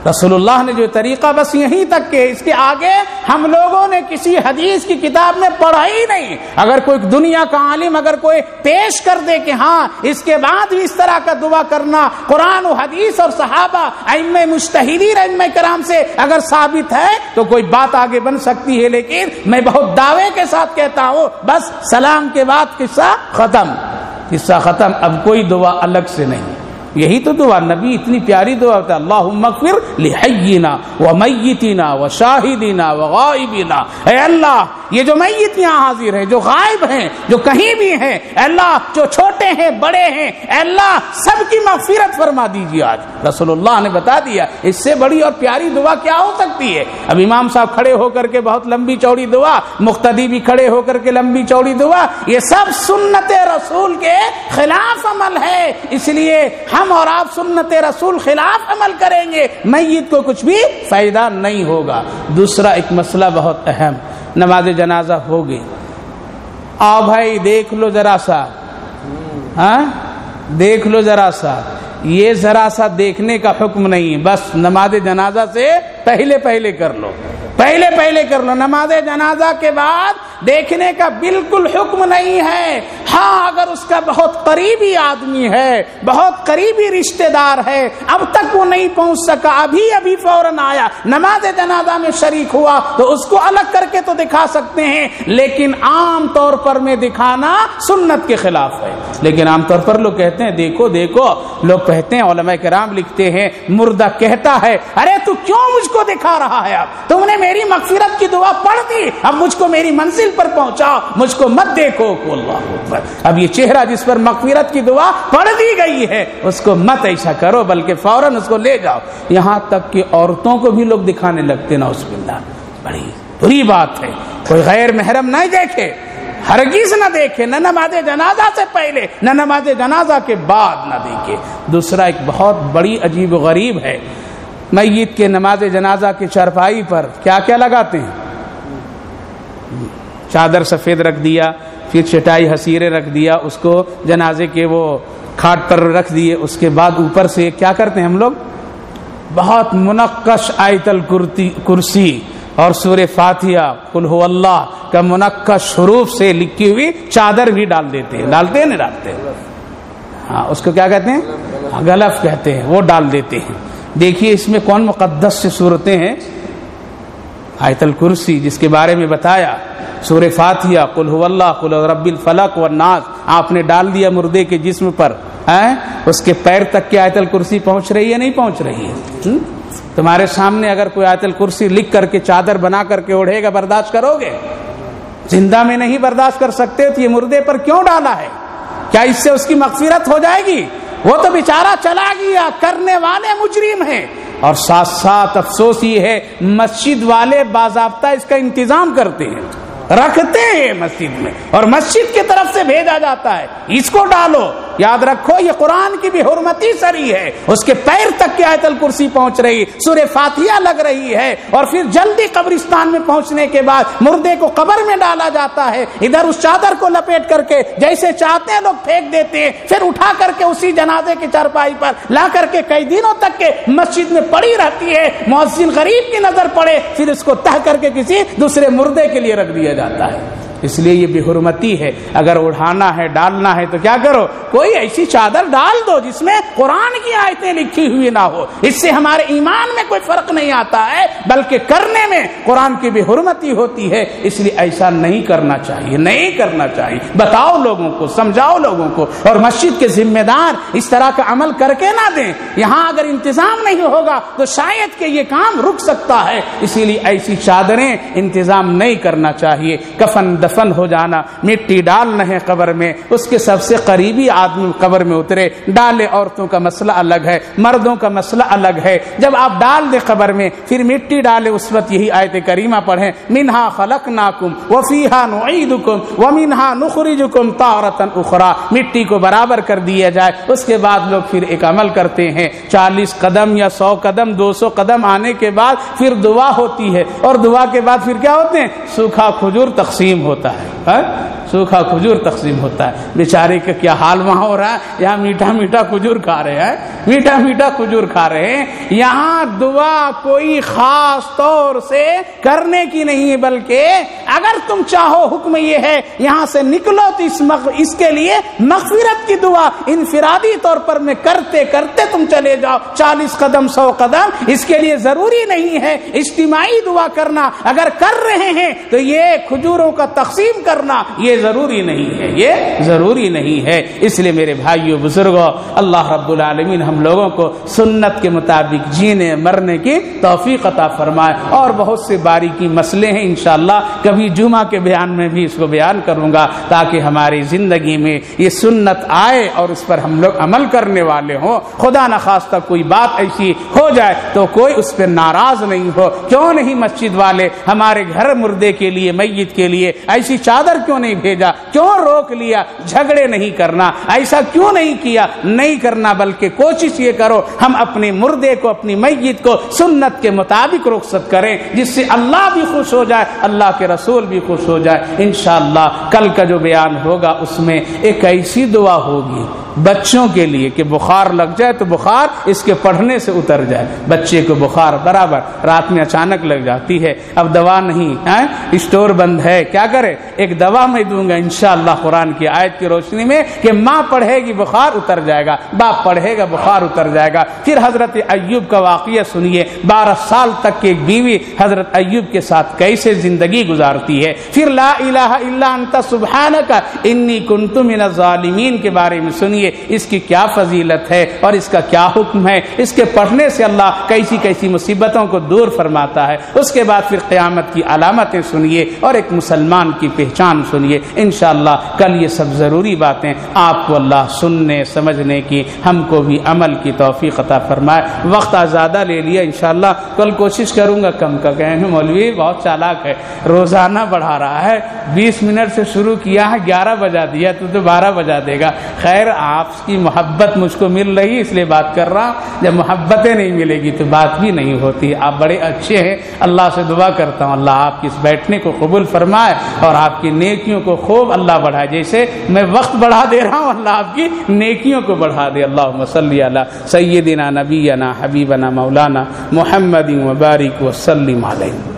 رسول اللہ نے جو طریقہ بس یہیں تک کہ اس کے آگے ہم لوگوں نے کسی حدیث کی کتاب میں پڑھا ہی نہیں. اگر کوئی دنیا کا عالم اگر کوئی پیش کر دے کہ ہاں اس کے بعد بھی اس طرح کا دعا کرنا قرآن و حدیث اور صحابہ ائمہ مجتہدین ائمہ کرام سے اگر ثابت ہے تو کوئی بات آگے بن سکتی ہے. لیکن میں بہت دعوے کے ساتھ کہتا ہوں، بس سلام کے بعد قصہ ختم. اب کوئی دعا الگ سے نہیں. یہی تو دعا نبی اتنی پیاری دعا ہوتا ہے، اللہم اغفر لحینا ومیتنا وشاہدنا وغائبنا. اے اللہ، یہ جو میت یہاں حاضر ہیں، جو غائب ہیں، جو کہیں بھی ہیں، اے اللہ جو چھوٹے ہیں بڑے ہیں، اے اللہ سب کی مغفرت فرما دیجیے. آج رسول اللہ نے بتا دیا، اس سے بڑی اور پیاری دعا کیا ہو سکتی ہے؟ اب امام صاحب کھڑے ہو کر کے بہت لمبی چوڑی دعا، مقتدی بھی کھڑے ہو کر کے لمبی چوڑی دعا، یہ سب سنت رسول کے خلاف عمل ہے. اس لیے ہم اور آپ سنت رسول خلاف عمل کریں گے، میت کو کچھ بھی فائدہ نہیں ہوگا. دوسرا ایک مسئلہ بہت اہم، نماز جنازہ ہو گئی، آؤ بھائی دیکھ لو ذرا سا، دیکھ لو ذرا سا. یہ ذرا سا دیکھنے کا حکم نہیں ہے، بس نماز جنازہ سے پہلے کر لو، پہلے کر لو. نماز جنازہ کے بعد دیکھنے کا بالکل حکم نہیں ہے. ہاں اگر اس کا بہت قریبی آدمی ہے، بہت قریبی رشتہ دار ہے، اب تک وہ نہیں پہنچ سکا، ابھی فوراً آیا، نماز جنازہ میں شریک ہوا، تو اس کو الگ کر کے تو دکھا سکتے ہیں. لیکن عام طور پر میں دکھانا سنت کے خلاف ہے. لیکن عام طور پر لوگ کہتے ہیں دیکھو، لوگ کہتے ہیں، علماء کرام لکھتے ہیں، مردہ کہتا ہے ارے تو کیوں مجھ کو دکھا رہا ہے؟ اب تم نے میری مغفرت کی دعا پڑھ دی، اب مجھ کو میری منزل پر پہنچاؤ، مجھ کو مت دیکھو. اللہ اکبر. اب یہ چہرہ جس پر مغفرت کی دعا پڑھ دی گئی ہے اس کو مت ایسا کرو، بلکہ فوراً اس کو لے جاؤ. یہاں تک کہ عورتوں کو بھی لوگ دکھانے لگتے نا، اس باللہ بڑی بری بات ہے. کوئی غیر محرم نہیں دیکھے، ہرگز نہ دیکھے، نہ نماز جنازہ سے پہلے نہ نماز جنازہ کے بعد نہ دیکھے. دوسرا ایک بہت بڑی عجیب و غریب ہے، میت کے نماز جنازہ کی چارپائی پر کیا کیا لگاتے ہیں؟ چادر سفید رکھ دیا، پھر چٹائی حصیرے رکھ دیا، اس کو جنازے کے وہ کھاٹ پر رکھ دیے، اس کے بعد اوپر سے کیا کرتے ہیں ہم لوگ، بہت منقش آیت الکرسی اور سورہ فاتحہ قل هو اللہ کا منقش حروف سے لکھی ہوئی چادر بھی ڈال دیتے ہیں، ڈالتے ہیں نہیں ڈالتے؟ ہاں، اس کو کیا کہتے ہیں، غلف کہتے ہیں، وہ ڈال دیتے ہیں۔ دیکھیے اس میں کون مقدس سے صورتیں ہیں، آیت الکرسی جس کے بارے میں بتایا، سورہ فاتحہ قل هو اللہ قل رب الفلق والناس، آپ نے ڈال دیا مردے کے جسم پر، اس کے پیر تک کی آیت الکرسی پہنچ رہی ہے نہیں پہنچ رہی ہے؟ تمہارے سامنے اگر کوئی آیت الکرسی لکھ کر کے چادر بنا کر کے اوڑھے گا، برداشت کرو گے؟ زندہ میں نہیں برداشت کر سکتے تو یہ مردے پر کیوں ڈالا ہے؟ کیا اس سے اس کی مغفرت ہو جائے گی؟ وہ تو بیچارہ چلا گیا، کرنے والے مجرم ہیں، اور ساتھ ساتھ افسوس یہ ہے مسجد والے باضابطہ اس کا انتظام کرتے ہیں، رکھتے ہیں مسجد میں، اور مسجد کی طرف سے بھیجا جاتا ہے اس کو ڈالو۔ یاد رکھو یہ قرآن کی بھی حرمتی سری ہے، اس کے پیر تک کی آیت الکرسی پہنچ رہی، سورہ فاتحہ لگ رہی ہے، اور پھر جلدی قبرستان میں پہنچنے کے بعد مردے کو قبر میں ڈالا جاتا ہے، ادھر اس چادر کو لپیٹ کر کے جیسے چاہتے ہیں لوگ پھینک دیتے ہیں، پھر اٹھا کر کے اسی جنازے کی چارپائی پر لا کر کے کئی دنوں تک کے مسجد میں پڑی رہتی ہے، مؤذن غریب کی نظر پڑے پھر اس کو تہ کر کے کسی دوسرے مردے کے لیے رکھ دیا جاتا ہے۔ اس لیے یہ بے حرمتی ہے۔ اگر اڑھانا ہے، ڈالنا ہے تو کیا کرو، کوئی ایسی چادر ڈال دو جس میں قرآن کی آیتیں لکھی ہوئی نہ ہو، اس سے ہمارے ایمان میں کوئی فرق نہیں آتا ہے، بلکہ کرنے میں قرآن کی بے حرمتی ہوتی ہے۔ اس لیے ایسا نہیں کرنا چاہیے، نہیں کرنا چاہیے۔ بتاؤ لوگوں کو، سمجھاؤ لوگوں کو، اور مسجد کے ذمہ دار اس طرح کا عمل کر کے نہ دیں۔ یہاں اگر انتظام نہیں ہوگا تو شاید کہ یہ کام رک سکتا ہے، اسی لیے ایسی چادریں انتظام نہیں کرنا چاہیے۔ کفن دفن ہو جانا، مٹی ڈالنا ہے قبر میں، اس کے سب سے قریبی آدمی قبر میں اترے، ڈالے، عورتوں کا مسئلہ الگ ہے، مردوں کا مسئلہ الگ ہے۔ جب آپ ڈال دے قبر میں، پھر مٹی ڈالے، اس وقت یہی آیت کریمہ پڑھیں، منہا خلقناکم وفیہا نعیدکم ومنہا نخرجکم تارۃ اخری، مٹی کو برابر کر دیا جائے۔ اس کے بعد لوگ پھر ایک عمل کرتے ہیں، 40 قدم یا 100 قدم 200 قدم آنے کے بعد پھر دعا ہوتی ہے، اور دعا کے بعد پھر کیا ہوتے ہیں، سوکھا کھجور تقسیم ہوتا ہے، سوکھا کھجور تقسیم ہوتا ہے۔ بیچارے کا کیا حال وہاں ہو رہا ہے، یہاں میٹھا میٹھا کھجور کھا رہے ہیں، میٹھا میٹھا کھجور کھا رہے ہیں۔ یہاں دعا کوئی خاص طور سے کرنے کی نہیں ہے، بلکہ اگر تم چاہو، حکم یہ ہے یہاں سے نکلو تو اس کے لیے مغفرت کی دعا انفرادی طور پر میں کرتے کرتے تم چلے جاؤ، 40 قدم 100 قدم، اس کے لیے ضروری نہیں ہے اجتماعی دعا کرنا۔ اگر کر رہے ہیں تو یہ کھجوروں کا تقسیم کرنا یہ ضروری نہیں ہے، یہ ضروری نہیں ہے۔ اس لیے میرے بھائیوں بزرگوں، اللہ رب العالمین ہم لوگوں کو سنت کے مطابق جینے مرنے کی توفیق عطا فرمائے۔ اور بہت سے باریکی مسئلے ہیں، انشاءاللہ کبھی جمعہ کے بیان میں بھی اس کو بیان کروں گا، تاکہ ہماری زندگی میں یہ سنت آئے اور اس پر ہم لوگ عمل کرنے والے ہوں۔ خدا نخواستہ کوئی بات ایسی ہو جائے تو کوئی اس پہ ناراض نہیں ہو۔ کیوں نہیں مسجد والے ہمارے گھر مردے کے لیے، میت کے لیے ایسی چادر کیوں نہیں بھیجا، کیوں روک لیا؟ جھگڑے نہیں کرنا، ایسا کیوں نہیں کیا؟ نہیں کرنا، بلکہ کوشش یہ کرو ہم اپنے مردے کو، اپنی میت کو سنت کے مطابق رخصت کریں، جس سے اللہ بھی خوش ہو جائے، اللہ کے رسول بھی خوش ہو جائے۔ انشاءاللہ کل کا جو بیان ہوگا اس میں ایک ایسی دعا ہوگی بچوں کے لیے کہ بخار لگ جائے تو بخار اس کے پڑھنے سے اتر جائے۔ بچے کو بخار برابر رات میں اچانک لگ جاتی ہے، اب دوا نہیں، اسٹور بند ہے، کیا کرے؟ ایک دوا میں دوں گا انشاءاللہ قرآن کی آیت کی روشنی میں کہ ماں پڑھے گی بخار اتر جائے گا، باپ پڑھے گا بخار اتر جائے گا۔ پھر حضرت ایوب کا واقعہ سنیے، 12 سال تک کی ایک بیوی حضرت ایوب کے ساتھ کیسے زندگی گزارتی ہے۔ پھر لا الہ الا انت سبحانک انی کنت من الظالمین کے بارے میں سنیے، اس کی کیا فضیلت ہے اور اس کا کیا حکم ہے، اس کے پڑھنے سے اللہ کیسی کیسی مصیبتوں کو دور فرماتا ہے۔ اس کے بعد پھر قیامت کی علامتیں سنیے اور ایک مسلمان کی پہچان سنیے۔ انشاءاللہ کل یہ سب ضروری باتیں آپ کو اللہ سننے سمجھنے کی، ہم کو بھی عمل کی توفیق عطا فرمائے۔ وقت زیادہ لے لیا، انشاءاللہ کل کوشش کروں گا کم کا۔ کہیں گے مولوی بہت چالاک ہے، روزانہ بڑھا رہا ہے، 20 منٹ سے شروع کیا ہے، 11 بجا دیا تو 12 بجا دے گا۔ خیر آپ کی محبت مجھ کو مل رہی ہے اس لیے بات کر رہا ہوں، جب محبتیں نہیں ملے گی تو بات بھی نہیں ہوتی۔ آپ بڑے اچھے ہیں، اللہ سے دعا کرتا ہوں اللہ آپ کی اس بیٹھنے کو قبول فرمائے اور آپ کی نیکیوں کو خوب اللہ بڑھائے، جیسے میں وقت بڑھا دے رہا ہوں اللہ آپ کی نیکیوں کو بڑھا دے۔ اللہم صلی علی سیدنا نبینا حبیبنا مولانا محمد وبارک وسلم علیہ۔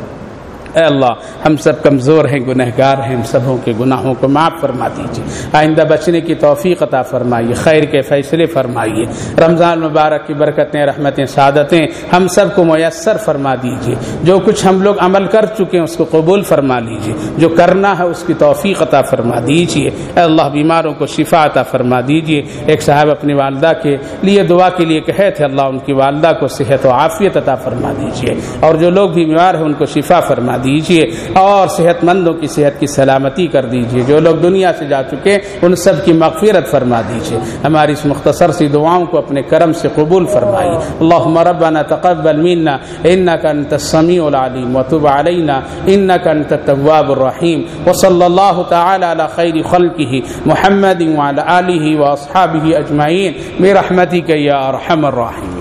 اے اللہ ہم سب کمزور ہیں، گنہگار ہیں، ہم سبوں کے گناہوں کو معاف فرما دیجیے، آئندہ بچنے کی توفیق عطا فرمائیے، خیر کے فیصلے فرمائیے، رمضان مبارک کی برکتیں، رحمتیں، سعادتیں ہم سب کو میسر فرما دیجیے، جو کچھ ہم لوگ عمل کر چکے ہیں اس کو قبول فرما لیجیے، جو کرنا ہے اس کی توفیق عطا فرما دیجیے۔ اے اللہ بیماروں کو شفا عطا فرما دیجیے۔ ایک صاحب اپنی والدہ کے لیے دعا کے لیے کہے تھے، اللہ ان کی والدہ کو صحت و عافیت عطا فرما دیجیے، اور جو لوگ بھی بیمار ہیں ان کو شفا فرما دیجیے، اور صحت مندوں کی صحت کی سلامتی کر دیجیے، جو لوگ دنیا سے جا چکے ان سب کی مغفرت فرما دیجیے۔ ہماری اس مختصر سی دعاؤں کو اپنے کرم سے قبول فرمائیے۔ اللہم ربنا تقبل منا انک انت السمیع العلیم وتب علینا انک انت التواب الرحیم، وصلی اللہ تعالی علی خیر خلقہ محمد وعلی آلہ واصحابہ اجمعین برحمتک یا ارحم الراحمین۔